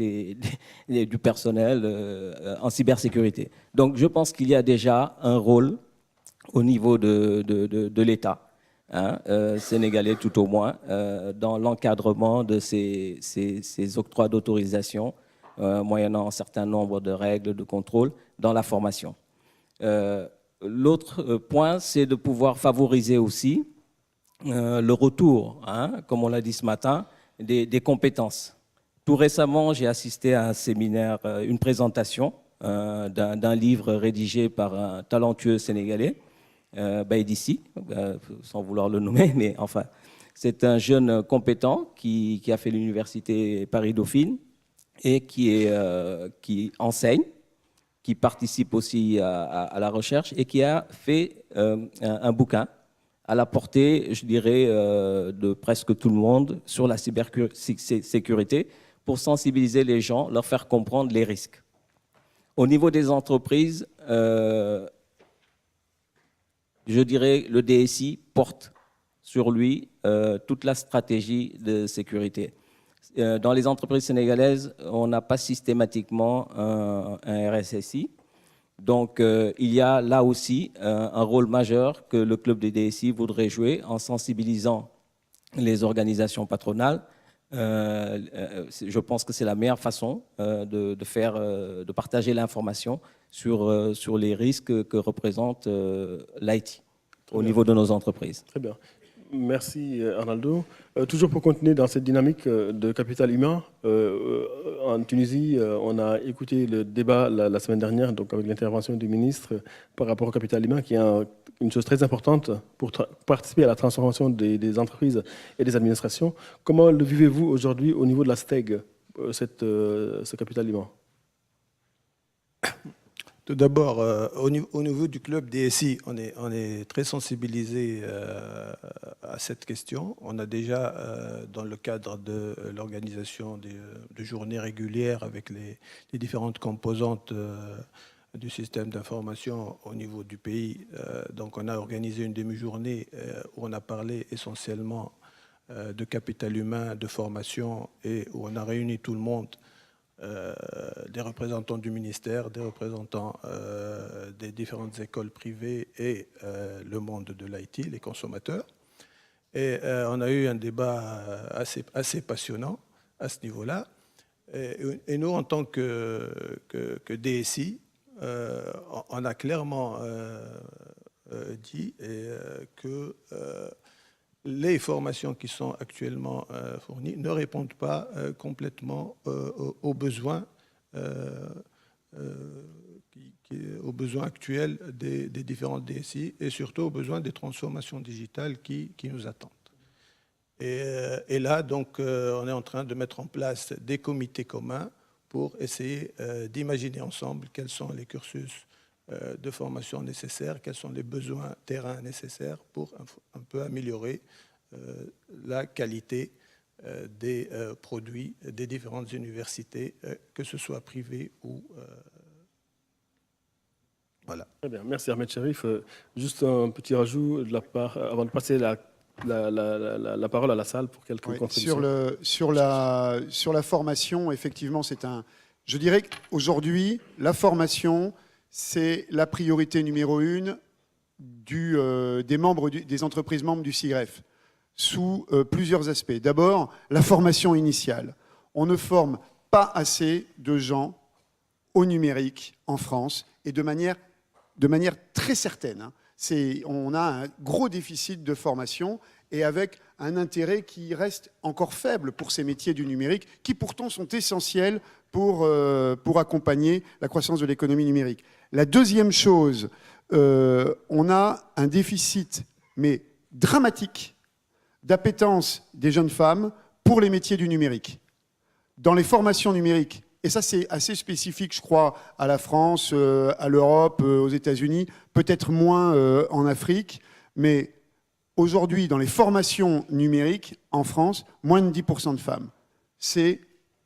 E: du personnel en cybersécurité. Donc je pense qu'il y a déjà un rôle au niveau de l'État, sénégalais tout au moins, dans l'encadrement de ces octrois d'autorisation, moyennant un certain nombre de règles de contrôle dans la formation. L'autre point, c'est de pouvoir favoriser aussi le retour, comme on l'a dit ce matin, des compétences. Tout récemment, j'ai assisté à un séminaire, une présentation d'un livre rédigé par un talentueux Sénégalais, Baïdissi, sans vouloir le nommer, mais enfin, c'est un jeune compétent qui a fait l'université Paris-Dauphine et qui enseigne, qui participe aussi à la recherche et qui a fait un bouquin à la portée, je dirais, de presque tout le monde sur la cybersécurité pour sensibiliser les gens, leur faire comprendre les risques. Au niveau des entreprises, je dirais le DSI porte sur lui toute la stratégie de sécurité. Dans les entreprises sénégalaises, on n'a pas systématiquement un RSSI. Donc, il y a là aussi un rôle majeur que le club des DSI voudrait jouer en sensibilisant les organisations patronales. Je pense que c'est la meilleure façon de partager l'information sur les risques que représente l'IT au niveau de nos entreprises.
A: Très bien. Merci Arnaldo. Toujours pour continuer dans cette dynamique de capital humain, en Tunisie, on a écouté le débat la semaine dernière, donc avec l'intervention du ministre par rapport au capital humain, qui est une chose très importante pour participer à la transformation des entreprises et des administrations. Comment le vivez-vous aujourd'hui au niveau de la STEG, ce capital humain?
F: Tout d'abord, au niveau du club DSI, on est très sensibilisé à cette question. On a déjà, dans le cadre de l'organisation de journées régulières avec les différentes composantes du système d'information au niveau du pays, donc on a organisé une demi-journée où on a parlé essentiellement de capital humain, de formation, et où on a réuni tout le monde, des représentants du ministère, des représentants des différentes écoles privées et le monde de l'IT, les consommateurs. Et on a eu un débat assez passionnant à ce niveau-là. Et nous, en tant que DSI, on a clairement dit que les formations qui sont actuellement fournies ne répondent pas complètement aux besoins actuels des différentes DSI et surtout aux besoins des transformations digitales qui nous attendent. Et là, donc, on est en train de mettre en place des comités communs pour essayer d'imaginer ensemble quels sont les cursus de formation nécessaires, quels sont les besoins terrain nécessaires pour un peu améliorer la qualité des produits des différentes universités, que ce soit privées ou... Voilà.
A: Très bien, merci Ahmed Cherif. Juste un petit rajout de la part, avant de passer la parole à la salle pour quelques contributions.
D: Sur la formation, effectivement, je dirais qu'aujourd'hui, la formation, c'est la priorité numéro 1 des entreprises membres du SIGREF, sous plusieurs aspects. D'abord, la formation initiale. On ne forme pas assez de gens au numérique en France, et de manière très certaine. On a un gros déficit de formation, et avec un intérêt qui reste encore faible pour ces métiers du numérique, qui pourtant sont essentiels pour accompagner la croissance de l'économie numérique. La deuxième chose, on a un déficit, mais dramatique, d'appétence des jeunes femmes pour les métiers du numérique. Dans les formations numériques et ça c'est assez spécifique, je crois, à la France, à l'Europe, aux États-Unis, peut-être moins en Afrique, mais aujourd'hui, dans les formations numériques en France, moins de 10% de femmes. C'est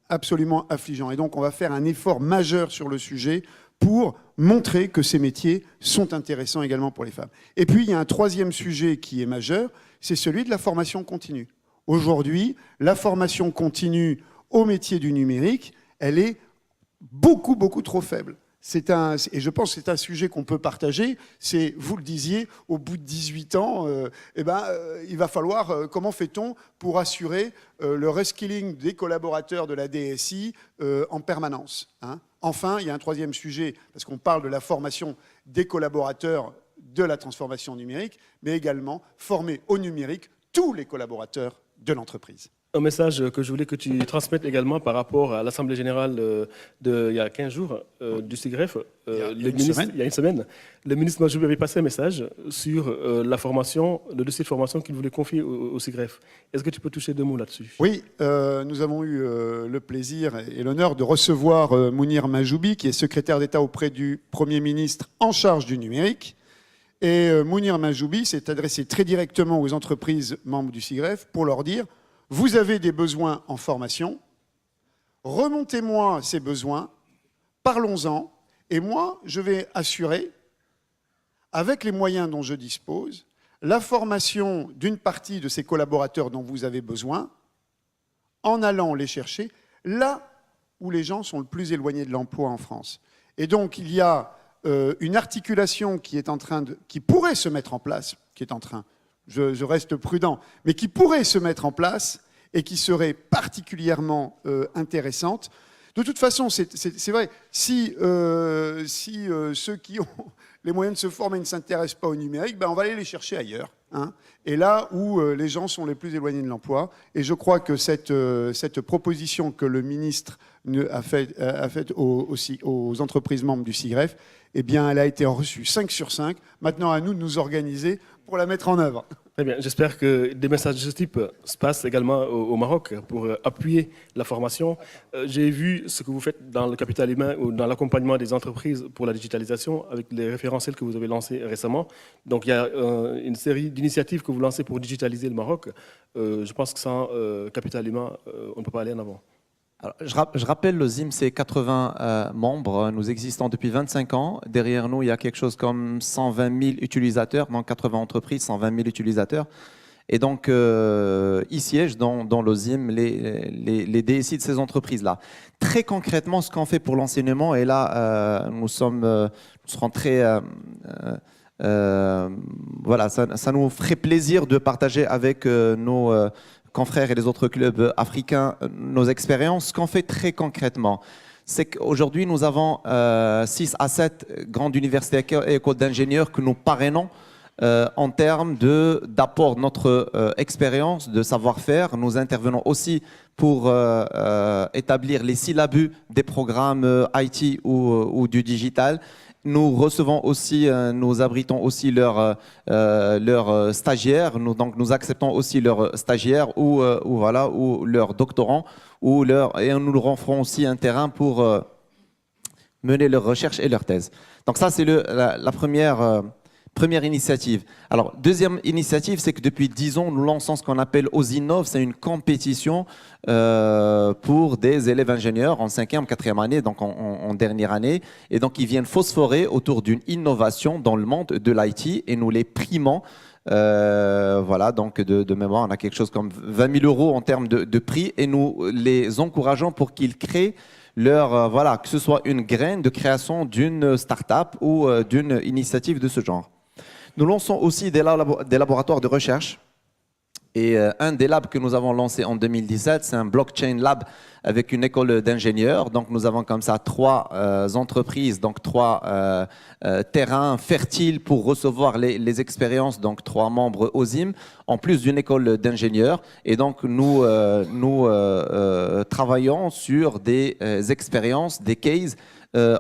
D: absolument affligeant. Et donc, on va faire un effort majeur sur le sujet pour montrer que ces métiers sont intéressants également pour les femmes. Et puis, il y a un troisième sujet qui est majeur, c'est celui de la formation continue. Aujourd'hui, la formation continue au métier du numérique, elle est beaucoup, beaucoup trop faible. Et je pense que c'est un sujet qu'on peut partager. C'est, vous le disiez, au bout de 18 ans, il va falloir, comment fait-on pour assurer le reskilling des collaborateurs de la DSI en permanence, hein. Enfin, il y a un troisième sujet, parce qu'on parle de la formation des collaborateurs de la transformation numérique, mais également former au numérique tous les collaborateurs de l'entreprise.
A: Un message que je voulais que tu transmettes également par rapport à l'Assemblée générale il y a 15 jours du SIGREF.
D: Il y a une semaine.
A: Le ministre Majoubi avait passé un message sur la formation, le dossier de formation qu'il voulait confier au SIGREF. Est-ce que tu peux toucher 2 mots là-dessus?
D: Oui, nous avons eu le plaisir et l'honneur de recevoir Mounir Majoubi, qui est secrétaire d'État auprès du Premier ministre en charge du numérique. Et Mounir Majoubi s'est adressé très directement aux entreprises membres du SIGREF pour leur dire: vous avez des besoins en formation, remontez-moi ces besoins, parlons-en, et moi, je vais assurer, avec les moyens dont je dispose, la formation d'une partie de ces collaborateurs dont vous avez besoin, en allant les chercher là où les gens sont le plus éloignés de l'emploi en France. Et donc, il y a une articulation qui pourrait se mettre en place, je reste prudent, mais qui pourrait se mettre en place et qui serait particulièrement intéressante. De toute façon, c'est vrai, si ceux qui ont les moyens de se former ne s'intéressent pas au numérique, on va aller les chercher ailleurs, hein, et là où les gens sont les plus éloignés de l'emploi. Et je crois que cette proposition que le ministre a faite aux entreprises membres du SIGREF, eh bien, elle a été reçue 5 sur 5. Maintenant, à nous de nous organiser pour la mettre en œuvre.
A: Très bien. J'espère que des messages de ce type se passent également au Maroc pour appuyer la formation. J'ai vu ce que vous faites dans le capital humain ou dans l'accompagnement des entreprises pour la digitalisation avec les référentiels que vous avez lancés récemment. Donc, il y a une série d'initiatives que vous lancez pour digitaliser le Maroc. Je pense que sans capital humain, on ne peut pas aller en avant.
C: Alors, je rappelle, l'OSIM, c'est 80 membres. Nous existons depuis 25 ans. Derrière nous, il y a quelque chose comme 120 000 utilisateurs, donc 80 entreprises, 120 000 utilisateurs. Et donc, ils siègent dans l'OSIM les DSI de ces entreprises-là. Très concrètement, ce qu'on fait pour l'enseignement, et là, nous serons très... voilà, ça nous ferait plaisir de partager avec nos confrères et les autres clubs africains nos expériences. Ce qu'on fait très concrètement, c'est qu'aujourd'hui, nous avons 6 à 7 grandes universités et écoles d'ingénieurs que nous parrainons en termes d'apport de notre expérience, de savoir-faire. Nous intervenons aussi pour établir les syllabus des programmes IT ou du digital. Nous recevons aussi, nous abritons aussi leurs stagiaires. Nous acceptons aussi leurs stagiaires ou leurs doctorants et nous leur offrons aussi un terrain pour mener leurs recherches et leurs thèses. Donc ça, c'est la première initiative. Alors, deuxième initiative, c'est que depuis 10 ans, nous lançons ce qu'on appelle OSINNOV. C'est une compétition pour des élèves ingénieurs en 5e, 4e année, donc en dernière année. Et donc, ils viennent phosphorer autour d'une innovation dans le monde de l'IT et nous les primons. Voilà, donc de mémoire, on a quelque chose comme 20 000 € en termes de prix et nous les encourageons pour qu'ils créent que ce soit une graine de création d'une start-up ou d'une initiative de ce genre. Nous lançons aussi des laboratoires de recherche. Et un des labs que nous avons lancé en 2017, c'est un blockchain lab avec une école d'ingénieurs. Donc nous avons comme ça 3 entreprises, donc 3 terrains fertiles pour recevoir les expériences, donc 3 membres OSIM, en plus d'une école d'ingénieurs. Et donc nous travaillons sur des expériences, des cases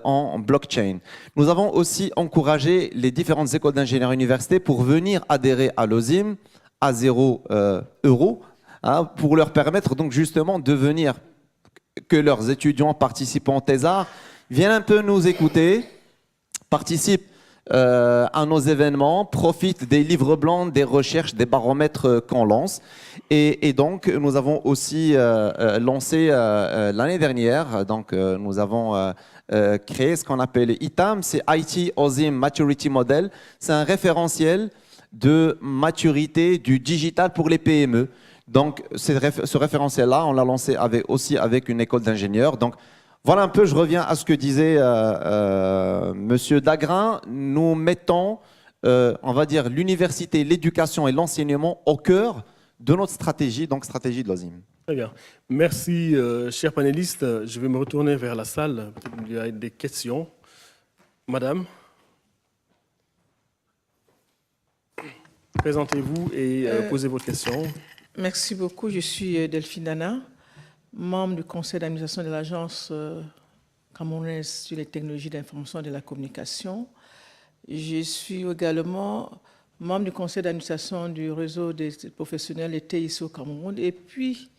C: en blockchain. Nous avons aussi encouragé les différentes écoles d'ingénieurs universités pour venir adhérer à l'OSIM à 0 €, hein, pour leur permettre donc justement de venir que leurs étudiants participant au Thésard viennent un peu nous écouter, participent à nos événements, profitent des livres blancs, des recherches, des baromètres qu'on lance. Et donc, nous avons aussi lancé l'année dernière, donc nous avons créé ce qu'on appelle ITAM, c'est IT OSIM Maturity Model. C'est un référentiel de maturité du digital pour les PME. Donc, ce référentiel-là, on l'a lancé aussi avec une école d'ingénieurs. Donc, voilà un peu, je reviens à ce que disait Monsieur Dagrin. Nous mettons, on va dire, l'université, l'éducation et l'enseignement au cœur de notre stratégie, donc stratégie de l'OSIM.
A: Très bien. Merci, chers panélistes. Je vais me retourner vers la salle. Peut-être qu'il y a des questions. Madame, présentez-vous et posez vos questions.
G: Merci beaucoup. Je suis Delphine Dana, membre du conseil d'administration de l'Agence camerounaise sur les technologies d'information et de la communication. Je suis également membre du conseil d'administration du réseau des professionnels et TIC au Cameroun, et puis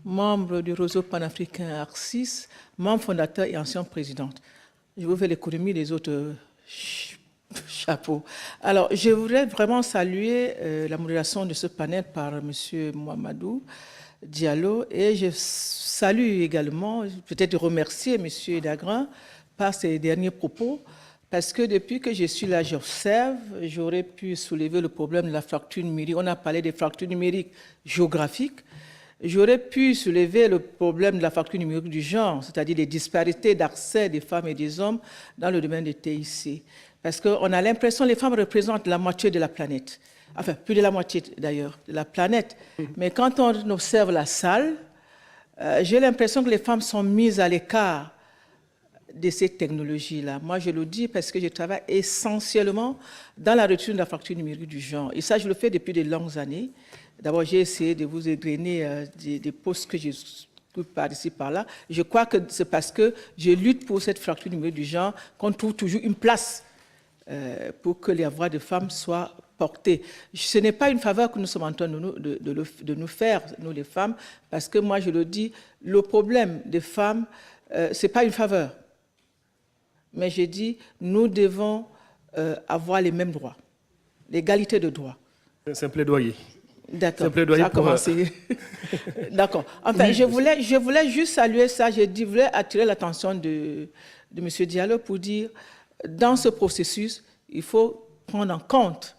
G: membre du réseau panafricain ARCIS, membre fondateur et ancienne présidente. Je vous fais l'économie des autres chapeaux. Alors, je voudrais vraiment saluer la modération de ce panel par M. Mohamedou Diallo, et je salue également, peut-être remercier M. Dagrin par ses derniers propos, parce que depuis que je suis là, j'observe, j'aurais pu soulever le problème de la fracture numérique. On a parlé des fractures numériques géographiques. J'aurais pu soulever le problème de la fracture numérique du genre, c'est-à-dire les disparités d'accès des femmes et des hommes dans le domaine des TIC. Parce qu'on a l'impression que les femmes représentent la moitié de la planète. Enfin, plus de la moitié d'ailleurs, de la planète. Mais quand on observe la salle, j'ai l'impression que les femmes sont mises à l'écart de ces technologies-là. Moi, je le dis parce que je travaille essentiellement dans la réduction de la fracture numérique du genre. Et ça, je le fais depuis de longues années. D'abord, j'ai essayé de vous égrener des postes que j'ai par ici, par là. Je crois que c'est parce que je lutte pour cette fracture numérique du genre qu'on trouve toujours une place pour que les voix de femmes soient portées. Ce n'est pas une faveur que nous sommes en train de nous faire, nous les femmes, parce que moi, je le dis, le problème des femmes, ce n'est pas une faveur. Mais j'ai dit, nous devons avoir les mêmes droits, l'égalité de droits.
A: C'est un plaidoyer.
G: D'accord, ça a commencé. D'accord. Enfin, oui, je voulais juste saluer ça. Je voulais attirer l'attention de M. Diallo pour dire, dans ce processus, il faut prendre en compte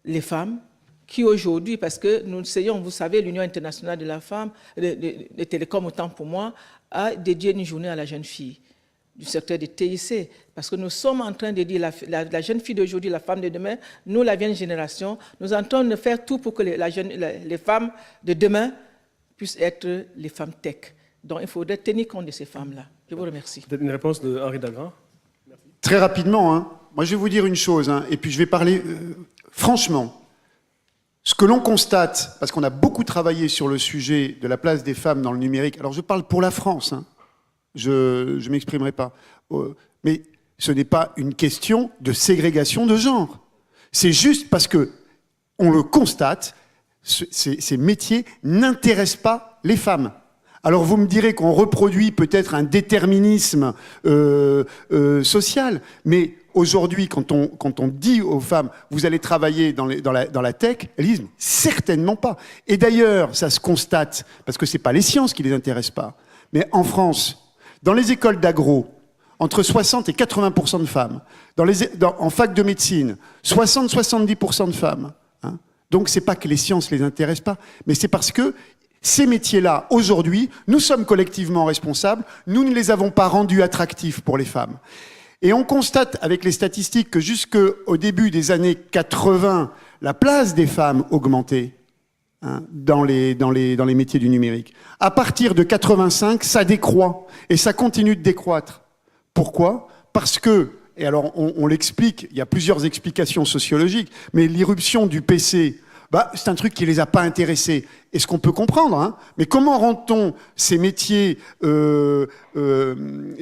G: les femmes qui aujourd'hui, parce que nous essayons, vous savez, l'Union internationale de la femme, les télécoms autant pour moi, a dédié une journée à la jeune fille du secteur des TIC, parce que nous sommes en train de dire la jeune fille d'aujourd'hui, la femme de demain, nous, la vieille génération, nous sommes en train de faire tout pour que les femmes de demain puissent être les femmes tech. Donc, il faudrait tenir compte de ces femmes-là. Je vous remercie.
A: Peut-être une réponse de Henri Dagrin.
D: Très rapidement, hein. Moi je vais vous dire une chose, hein, et puis je vais parler franchement. Ce que l'on constate, parce qu'on a beaucoup travaillé sur le sujet de la place des femmes dans le numérique, alors je parle pour la France, hein, je ne m'exprimerai pas, mais ce n'est pas une question de ségrégation de genre. C'est juste parce que on le constate, ces métiers n'intéressent pas les femmes. Alors vous me direz qu'on reproduit peut-être un déterminisme social, mais aujourd'hui, quand on dit aux femmes « vous allez travailler dans la tech », elles disent « certainement pas ». Et d'ailleurs, ça se constate, parce que ce n'est pas les sciences qui les intéressent pas, mais en France, dans les écoles d'agro, entre 60 et 80% de femmes, en fac de médecine, 60-70% de femmes. Hein. Donc c'est pas que les sciences les intéressent pas, mais c'est parce que ces métiers-là, aujourd'hui, nous sommes collectivement responsables, nous ne les avons pas rendus attractifs pour les femmes. Et on constate avec les statistiques que jusqu'au début des années 80, la place des femmes augmentait hein, dans les métiers du numérique. À partir de 85, ça décroît et ça continue de décroître. Pourquoi ? Parce que, et alors on l'explique, il y a plusieurs explications sociologiques, mais l'irruption du PC, c'est un truc qui les a pas intéressés. Et ce qu'on peut comprendre, hein, mais comment rend-on ces métiers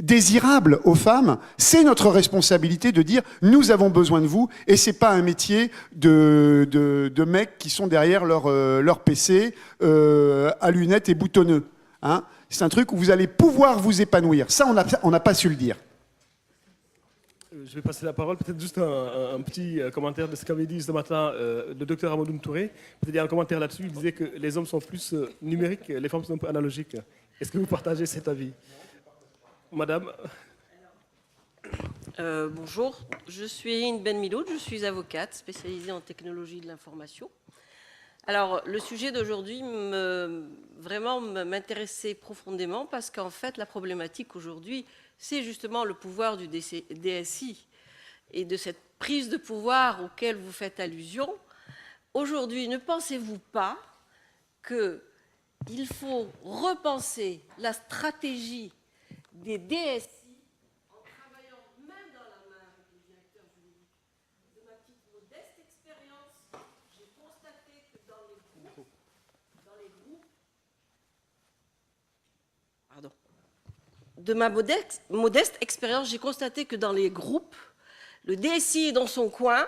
D: désirables aux femmes ? C'est notre responsabilité de dire nous avons besoin de vous, et c'est pas un métier de mecs qui sont derrière leur PC à lunettes et boutonneux. Hein. C'est un truc où vous allez pouvoir vous épanouir. Ça, on n'a pas su le dire.
A: Je vais passer la parole, peut-être juste un petit commentaire de ce qu'avait dit ce matin le docteur Amadou Touré. Peut-être il y a un commentaire là-dessus, il disait que les hommes sont plus numériques, les femmes sont un peu analogiques. Est-ce que vous partagez cet avis? Madame?
H: Bonjour, je suis Ine Ben Miloud, je suis avocate spécialisée en technologie de l'information. Alors, le sujet d'aujourd'hui vraiment m'intéressait profondément parce qu'en fait, la problématique aujourd'hui, c'est justement le pouvoir du DSI et de cette prise de pouvoir auquel vous faites allusion. Aujourd'hui, ne pensez-vous pas qu'il faut repenser la stratégie des DSI en travaillant même dans la main avec les directeurs juridiques? De ma petite modeste expérience, j'ai constaté que dans les groupes, pardon. De ma modeste expérience, j'ai constaté que dans les groupes, le DSI est dans son coin,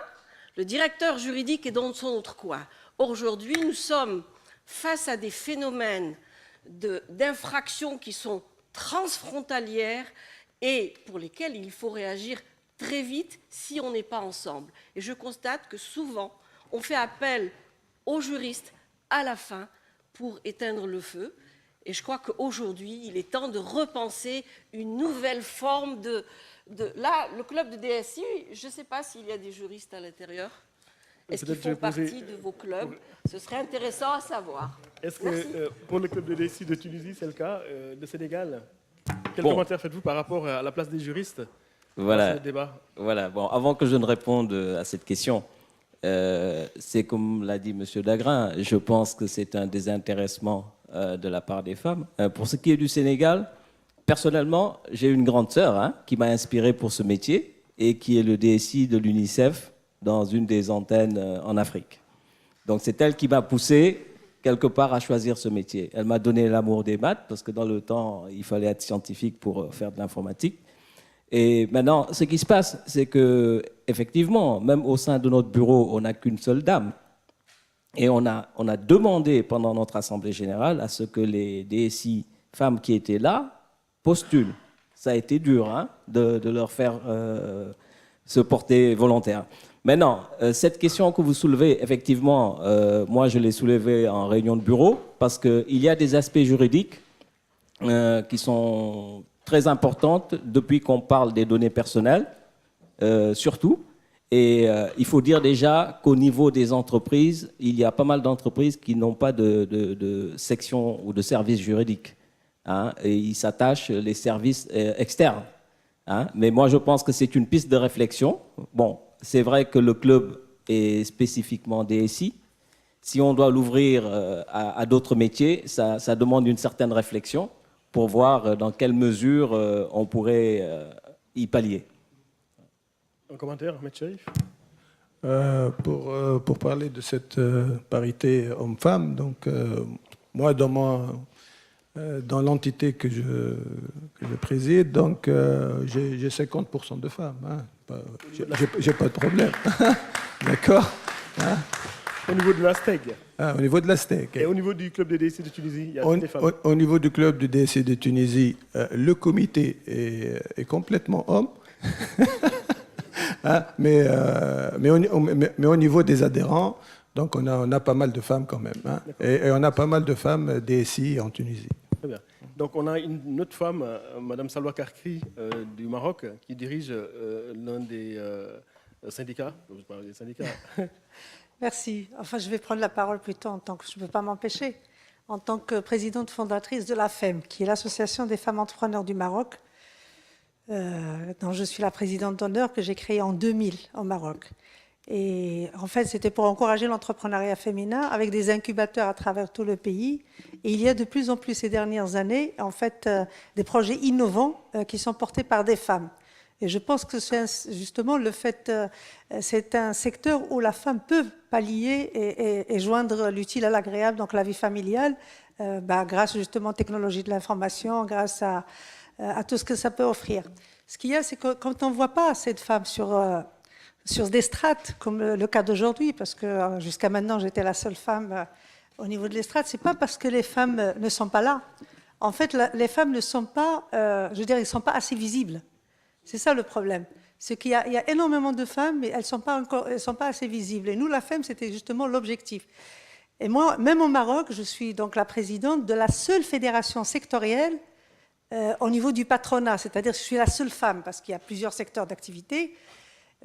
H: le directeur juridique est dans son autre coin. Aujourd'hui, nous sommes face à des phénomènes d'infractions qui sont transfrontalières et pour lesquelles il faut réagir très vite si on n'est pas ensemble. Et je constate que souvent, on fait appel aux juristes à la fin pour éteindre le feu. Et je crois qu'aujourd'hui, il est temps de repenser une nouvelle forme de... Là, le club de DSI, je ne sais pas s'il y a des juristes à l'intérieur. Est-ce qu'ils font partie de vos clubs? Ce serait intéressant à savoir.
A: Est-ce que pour le club de DSI de Tunisie, c'est le cas, de Sénégal? Quel commentaire faites-vous par rapport à la place des juristes dans ce débat?
E: Voilà. Bon, avant que je ne réponde à cette question, c'est comme l'a dit M. Dagrin, je pense que c'est un désintéressement de la part des femmes. Pour ce qui est du Sénégal, personnellement, j'ai une grande sœur qui m'a inspiré pour ce métier et qui est le DSI de l'UNICEF dans une des antennes en Afrique. Donc c'est elle qui m'a poussé quelque part à choisir ce métier. Elle m'a donné l'amour des maths parce que dans le temps, il fallait être scientifique pour faire de l'informatique. Et maintenant, ce qui se passe, c'est que effectivement, même au sein de notre bureau, on n'a qu'une seule dame. Et on a demandé pendant notre assemblée générale à ce que les DSI femmes qui étaient là postulent. Ça a été dur de leur faire se porter volontaire. Maintenant, cette question que vous soulevez, effectivement, moi je l'ai soulevée en réunion de bureau parce qu'il y a des aspects juridiques qui sont très importants depuis qu'on parle des données personnelles, surtout. Et il faut dire déjà qu'au niveau des entreprises, il y a pas mal d'entreprises qui n'ont pas de section ou de service juridique. Et ils s'attachent les services externes. Mais moi, je pense que c'est une piste de réflexion. Bon, c'est vrai que le club est spécifiquement DSI. Si on doit l'ouvrir à d'autres métiers, ça demande une certaine réflexion pour voir dans quelle mesure on pourrait y pallier.
A: Un commentaire, M. Cherif?
F: Pour parler de cette parité homme-femme, donc moi dans l'entité que je préside, donc j'ai 50% de femmes. J'ai pas de problème. D'accord.
A: Au niveau de l'ASTEC?
F: Au niveau de l'ASTEC.
A: Et au niveau du club de DSI de Tunisie, il y a des femmes?
F: Au niveau du club de DSI de Tunisie, le comité est complètement homme. Mais au niveau des adhérents, donc on a pas mal de femmes quand même. Et on a pas mal de femmes DSI en Tunisie.
A: Très bien. Donc on a une autre femme, Madame Salwa Karkri du Maroc, qui dirige l'un des syndicats. Je parle des syndicats.
I: Merci. Enfin, je vais prendre la parole plutôt en tant que, je ne peux pas m'empêcher, en tant que présidente fondatrice de l'AFEM, qui est l'Association des femmes entrepreneurs du Maroc, dont je suis la présidente d'honneur, que j'ai créée en 2000 au Maroc. Et en fait, c'était pour encourager l'entrepreneuriat féminin avec des incubateurs à travers tout le pays. Et il y a de plus en plus ces dernières années, en fait, des projets innovants qui sont portés par des femmes. Et je pense que c'est justement le fait, c'est un secteur où la femme peut pallier et joindre l'utile à l'agréable, donc la vie familiale, grâce justement aux technologies de l'information, grâce à tout ce que ça peut offrir. Ce qu'il y a, c'est que quand on ne voit pas assez de femmes sur des strates, comme le cas d'aujourd'hui, parce que jusqu'à maintenant, j'étais la seule femme au niveau de l'estrade, ce n'est pas parce que les femmes ne sont pas là. En fait, les femmes ne sont pas, ils sont pas assez visibles. C'est ça le problème. C'est qu'il y a énormément de femmes, mais elles sont pas assez visibles. Et nous, la FEM, c'était justement l'objectif. Et moi, même au Maroc, je suis donc la présidente de la seule fédération sectorielle au niveau du patronat. C'est-à-dire que je suis la seule femme, parce qu'il y a plusieurs secteurs d'activité.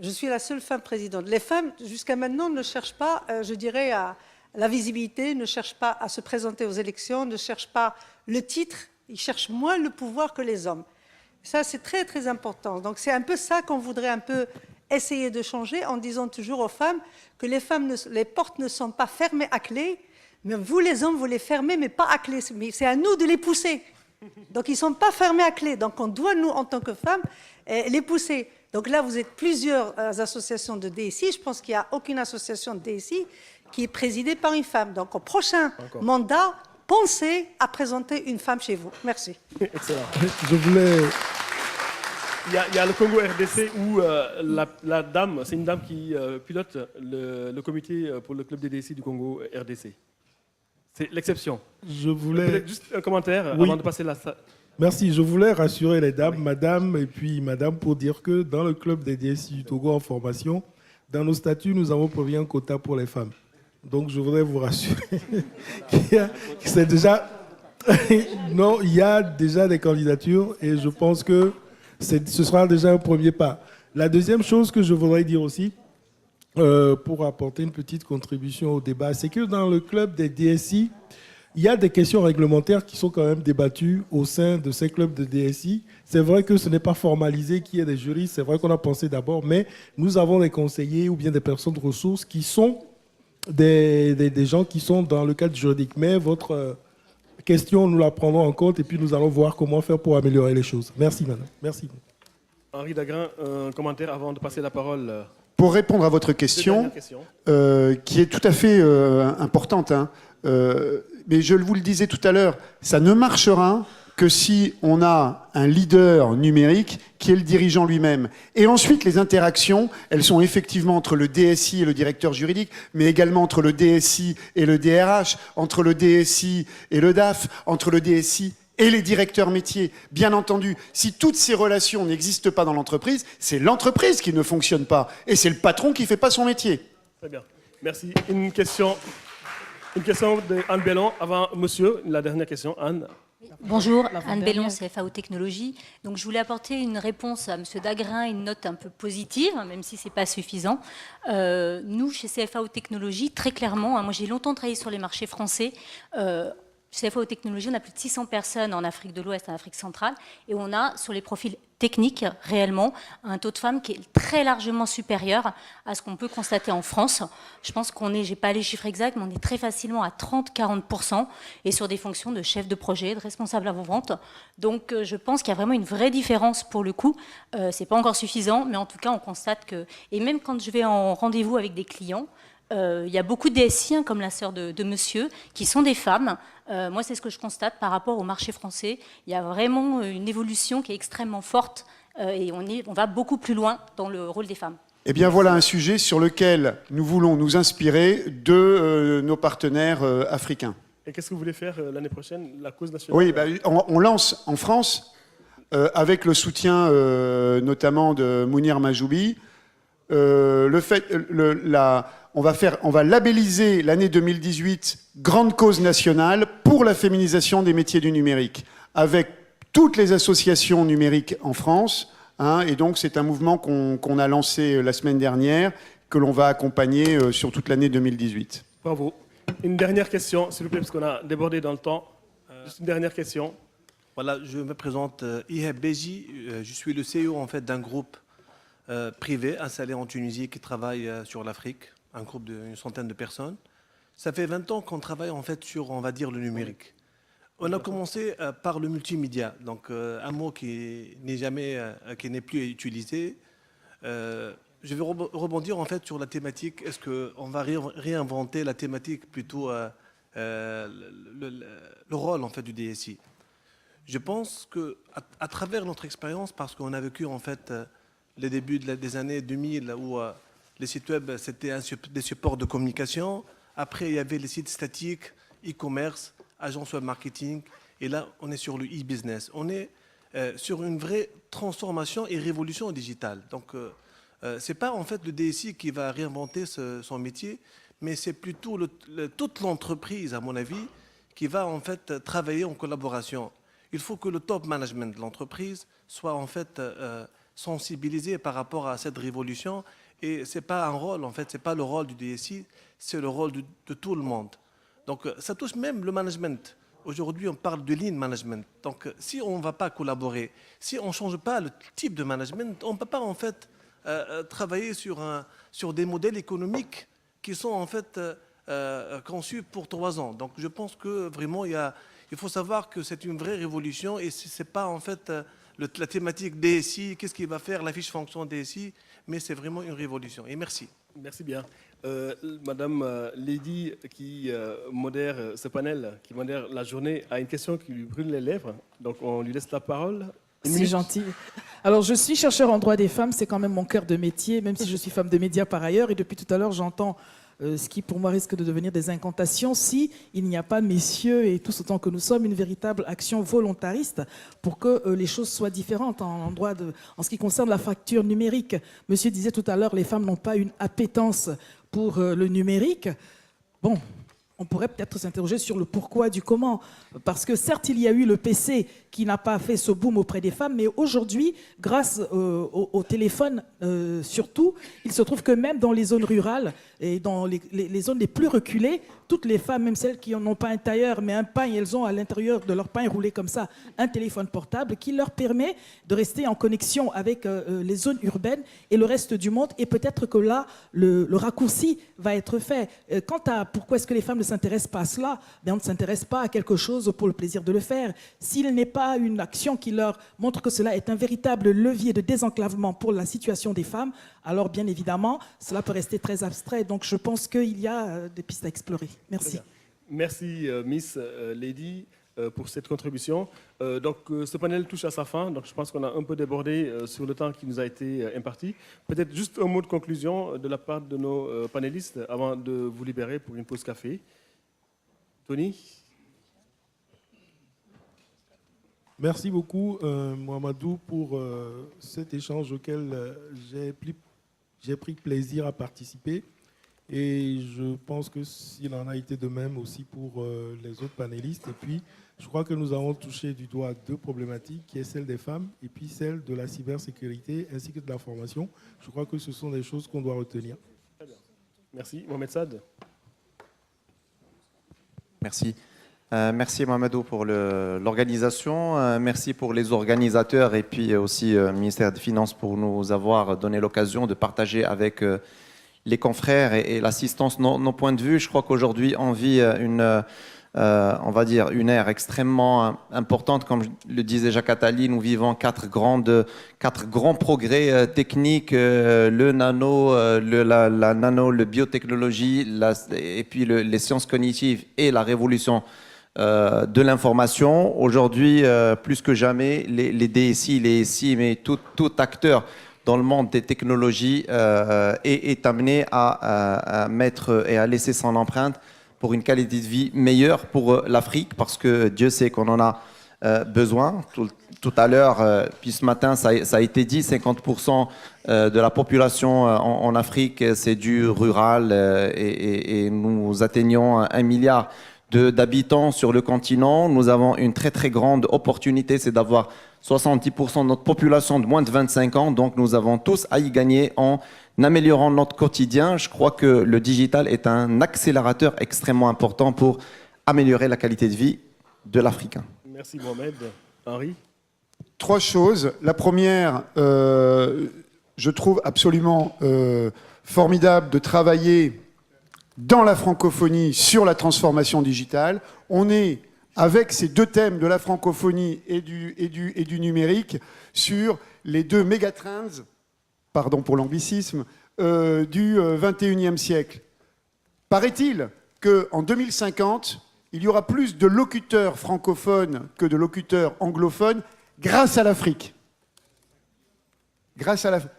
I: Je suis la seule femme présidente. Les femmes, jusqu'à maintenant, ne cherchent pas, à la visibilité, ne cherchent pas à se présenter aux élections, ne cherchent pas le titre. Ils cherchent moins le pouvoir que les hommes. Ça, c'est très, très important. Donc, c'est un peu ça qu'on voudrait un peu essayer de changer en disant toujours aux femmes que les portes ne sont pas fermées à clé, mais vous, les hommes, vous les fermez, mais pas à clé. Mais c'est à nous de les pousser. Donc, ils ne sont pas fermés à clé. Donc, on doit, nous, en tant que femmes, les pousser. Donc là, vous êtes plusieurs associations de DSI. Je pense qu'il n'y a aucune association de DSI qui est présidée par une femme. Donc, au prochain mandat, pensez à présenter une femme chez vous. Merci.
A: Excellent.
B: Je voulais...
A: Il y a le Congo RDC où la dame, c'est une dame qui pilote le comité pour le club des DSI du Congo RDC. C'est l'exception.
B: Je voulais...
A: Juste un commentaire
B: Oui.
A: avant de passer la...
B: Merci, je voulais rassurer les dames, madame et puis madame, pour dire que dans le club des DSI du Togo en formation, dans nos statuts, nous avons prévu un quota pour les femmes. Donc je voudrais vous rassurer que c'est déjà... Non, il y a déjà des candidatures et je pense que ce sera déjà un premier pas. La deuxième chose que je voudrais dire aussi, pour apporter une petite contribution au débat, c'est que dans le club des DSI, il y a des questions réglementaires qui sont quand même débattues au sein de ces clubs de DSI. C'est vrai que ce n'est pas formalisé qu'il y ait des juristes, c'est vrai qu'on a pensé d'abord, mais nous avons des conseillers ou bien des personnes de ressources qui sont des gens qui sont dans le cadre juridique. Mais votre question, nous la prendrons en compte et puis nous allons voir comment faire pour améliorer les choses. Merci, madame. Merci.
A: Henri Dagrin, un commentaire avant de passer la parole.
D: Pour répondre à votre question, qui est tout à fait importante, hein, mais je vous le disais tout à l'heure, ça ne marchera que si on a un leader numérique qui est le dirigeant lui-même. Et ensuite, les interactions, elles sont effectivement entre le DSI et le directeur juridique, mais également entre le DSI et le DRH, entre le DSI et le DAF, entre le DSI et les directeurs métiers. Bien entendu, si toutes ces relations n'existent pas dans l'entreprise, c'est l'entreprise qui ne fonctionne pas. Et c'est le patron qui ne fait pas son métier.
A: Très bien. Merci. Une question d'Anne Bellon avant monsieur. La dernière question, Anne.
J: Bonjour, Anne Bellon, CFAO Technologies. Donc, je voulais apporter une réponse à M. Dagrin, une note un peu positive, même si ce n'est pas suffisant. Nous, chez CFAO Technologies, très clairement, moi j'ai longtemps travaillé sur les marchés français. CFAO Technologies, on a plus de 600 personnes en Afrique de l'Ouest, en Afrique centrale, et on a, sur les profils techniques, réellement, un taux de femmes qui est très largement supérieur à ce qu'on peut constater en France. Je pense qu'on est, je n'ai pas les chiffres exacts, mais on est très facilement à 30-40%, et sur des fonctions de chef de projet, de responsable avant-vente. Donc, je pense qu'il y a vraiment une vraie différence pour le coup. Ce n'est pas encore suffisant, mais en tout cas, on constate que... Et même quand je vais en rendez-vous avec des clients, il y a beaucoup de DSI, comme la sœur de monsieur, qui sont des femmes. Moi, c'est ce que je constate par rapport au marché français. Il y a vraiment une évolution qui est extrêmement forte et on va beaucoup plus loin dans le rôle des femmes.
D: Eh bien, voilà un sujet sur lequel nous voulons nous inspirer de nos partenaires africains.
A: Et qu'est-ce que vous voulez faire l'année prochaine, la cause nationale?
D: Oui, on lance en France, avec le soutien notamment de Mounir Majoubi, on va labelliser l'année 2018 grande cause nationale pour la féminisation des métiers du numérique, avec toutes les associations numériques en France. Et donc, c'est un mouvement qu'on a lancé la semaine dernière, que l'on va accompagner sur toute l'année 2018.
A: Bravo. Une dernière question, s'il vous plaît, parce qu'on a débordé dans le temps. Juste une dernière question.
K: Voilà, je me présente Iheb Beji. Je suis le CEO en fait, d'un groupe privé installé en Tunisie qui travaille sur l'Afrique, un groupe d'une centaine de personnes. Ça fait 20 ans qu'on travaille en fait sur, on va dire, le numérique. On a commencé par le multimédia, donc un mot qui n'est plus utilisé. Je vais rebondir en fait sur la thématique. Est-ce qu'on va réinventer la thématique plutôt le rôle en fait du DSI? Je pense que à travers notre expérience, parce qu'on a vécu en fait les débuts des années 2000 où les sites web c'était des supports de communication. Après il y avait les sites statiques, e-commerce, agence web marketing, Et là, on est sur le e-business. On est sur une vraie transformation et révolution digitale. Donc, ce n'est pas en fait le DSI qui va réinventer son métier, mais c'est plutôt toute l'entreprise, à mon avis, qui va en fait travailler en collaboration. Il faut que le top management de l'entreprise soit en fait sensibilisé par rapport à cette révolution. Et ce n'est pas un rôle, en fait, ce n'est pas le rôle du DSI, c'est le rôle de tout le monde. Donc ça touche même le management. Aujourd'hui, on parle de lean management. Donc si on ne va pas collaborer, si on ne change pas le type de management, on ne peut pas en fait travailler sur des modèles économiques qui sont en fait conçus pour 3 ans. Donc je pense que vraiment il faut savoir que c'est une vraie révolution et ce n'est pas en fait la thématique DSI, qu'est-ce qu'il va faire, la fiche fonction DSI, mais c'est vraiment une révolution. Et merci.
A: Merci bien. Madame Lady, qui modère ce panel, qui modère la journée, a une question qui lui brûle les lèvres. Donc on lui laisse la parole.
L: C'est gentil. Alors, je suis chercheur en droit des femmes, c'est quand même mon cœur de métier, même si je suis femme de médias par ailleurs. Et depuis tout à l'heure, j'entends ce qui, pour moi, risque de devenir des incantations si il n'y a pas, messieurs, et tous autant que nous sommes, une véritable action volontariste pour que les choses soient différentes en ce qui concerne la fracture numérique. Monsieur disait tout à l'heure, les femmes n'ont pas une appétence pour le numérique. Bon, on pourrait peut-être s'interroger sur le pourquoi du comment. Parce que certes, il y a eu le PC qui n'a pas fait ce boom auprès des femmes, mais aujourd'hui, grâce au téléphone surtout, il se trouve que même dans les zones rurales et dans les zones les plus reculées, toutes les femmes, même celles qui n'ont pas un tailleur, mais un pain, elles ont à l'intérieur de leur pain roulé comme ça un téléphone portable qui leur permet de rester en connexion avec les zones urbaines et le reste du monde. Et peut-être que là, le raccourci va être fait. Quant à pourquoi est-ce que les femmes ne s'intéressent pas à cela, bien, on ne s'intéresse pas à quelque chose pour le plaisir de le faire. S'il n'est pas une action qui leur montre que cela est un véritable levier de désenclavement pour la situation des femmes, alors bien évidemment, cela peut rester très abstrait. Donc je pense qu'il y a des pistes à explorer. Merci.
A: Merci Miss Lady pour cette contribution. Donc ce panel touche à sa fin, donc je pense qu'on a un peu débordé sur le temps qui nous a été imparti. Peut-être juste un mot de conclusion de la part de nos panélistes avant de vous libérer pour une pause café. Tony?
B: Merci beaucoup, Mohamedou, pour cet échange auquel j'ai pris plaisir à participer. Et je pense que s'il en a été de même aussi pour les autres panélistes. Et puis, je crois que nous avons touché du doigt 2 problématiques, qui est celle des femmes et puis celle de la cybersécurité ainsi que de la formation. Je crois que ce sont des choses qu'on doit retenir.
A: Très bien. Merci. Mohamed Saad.
C: Merci. Merci Mohamedou pour l'organisation. Merci pour les organisateurs et puis aussi le ministère des Finances pour nous avoir donné l'occasion de partager avec les confrères et l'assistance nos points de vue. Je crois qu'aujourd'hui, on vit on va dire une ère extrêmement importante. Comme le disait Jacques Attali, nous vivons 4 grands progrès techniques, le nano, la nano, le biotechnologie, et puis les sciences cognitives et la révolution de l'information. Aujourd'hui, plus que jamais, les DSI, les SI, mais tout acteur dans le monde des technologies est amené à mettre et à laisser son empreinte pour une qualité de vie meilleure pour l'Afrique, parce que Dieu sait qu'on en a besoin. Tout à l'heure, puis ce matin, ça a été dit, 50% de la population en Afrique, c'est du rural, et nous atteignons 1 milliard d'habitants sur le continent. Nous avons une très très grande opportunité, c'est d'avoir 70% de notre population de moins de 25 ans. Donc nous avons tous à y gagner en améliorant notre quotidien. Je crois que le digital est un accélérateur extrêmement important pour améliorer la qualité de vie de l'Africain.
A: Merci Mohamed. Henri?
D: 3 choses. La première, je trouve absolument formidable de travailler dans la francophonie sur la transformation digitale. On est, avec ces 2 thèmes de la francophonie et du numérique, sur les 2 mégatrends, pardon pour l'anglicisme, du 21e siècle. Paraît-il qu'en 2050, il y aura plus de locuteurs francophones que de locuteurs anglophones grâce à l'Afrique.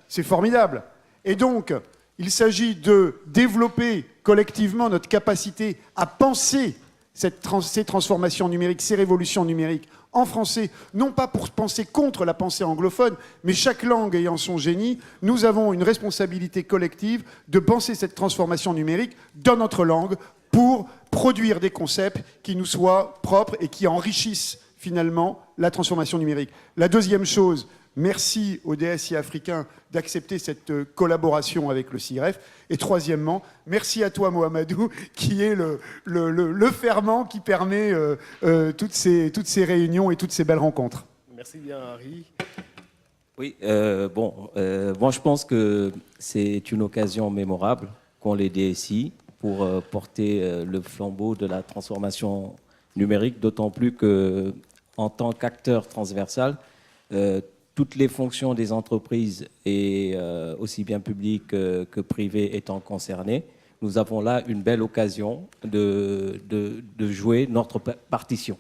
D: C'est formidable. Et donc, il s'agit de développer collectivement notre capacité à penser ces transformations numériques, ces révolutions numériques en français, non pas pour penser contre la pensée anglophone, mais chaque langue ayant son génie, nous avons une responsabilité collective de penser cette transformation numérique dans notre langue pour produire des concepts qui nous soient propres et qui enrichissent finalement la transformation numérique. La deuxième chose, merci au DSI africain d'accepter cette collaboration avec le CIGREF. Et troisièmement, merci à toi Mohamedou, qui est le ferment qui permet toutes ces réunions et toutes ces belles rencontres.
A: Merci bien Henri.
E: Oui, moi je pense que c'est une occasion mémorable qu'ont les DSI pour porter le flambeau de la transformation numérique, d'autant plus qu'en tant qu'acteur transversal, toutes les fonctions des entreprises, et aussi bien publiques que privées étant concernées, nous avons là une belle occasion de jouer notre partition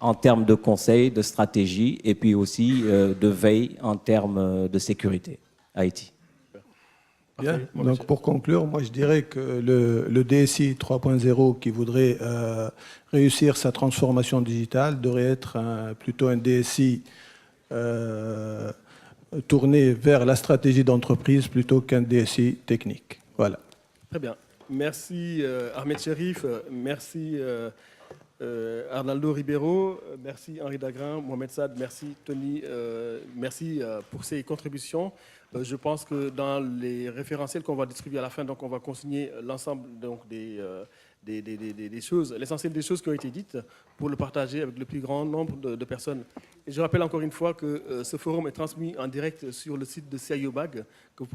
E: en termes de conseil, de stratégie, et puis aussi de veille en termes de sécurité à Haïti.
F: Bien. Donc pour conclure, moi je dirais que le DSI 3.0 qui voudrait réussir sa transformation digitale devrait être plutôt un DSI tourné vers la stratégie d'entreprise plutôt qu'un DSI technique. Voilà.
A: Très bien. Merci Ahmed Cherif, merci Arnaldo Ribeiro, merci Henri Dagrin, Mohamed Saad, merci Tony, merci pour ces contributions. Je pense que dans les référentiels qu'on va distribuer à la fin, donc on va consigner l'ensemble des choses, l'essentiel des choses qui ont été dites pour le partager avec le plus grand nombre de personnes. Et je rappelle encore une fois que ce forum est transmis en direct sur le site de CIOBAG, que vous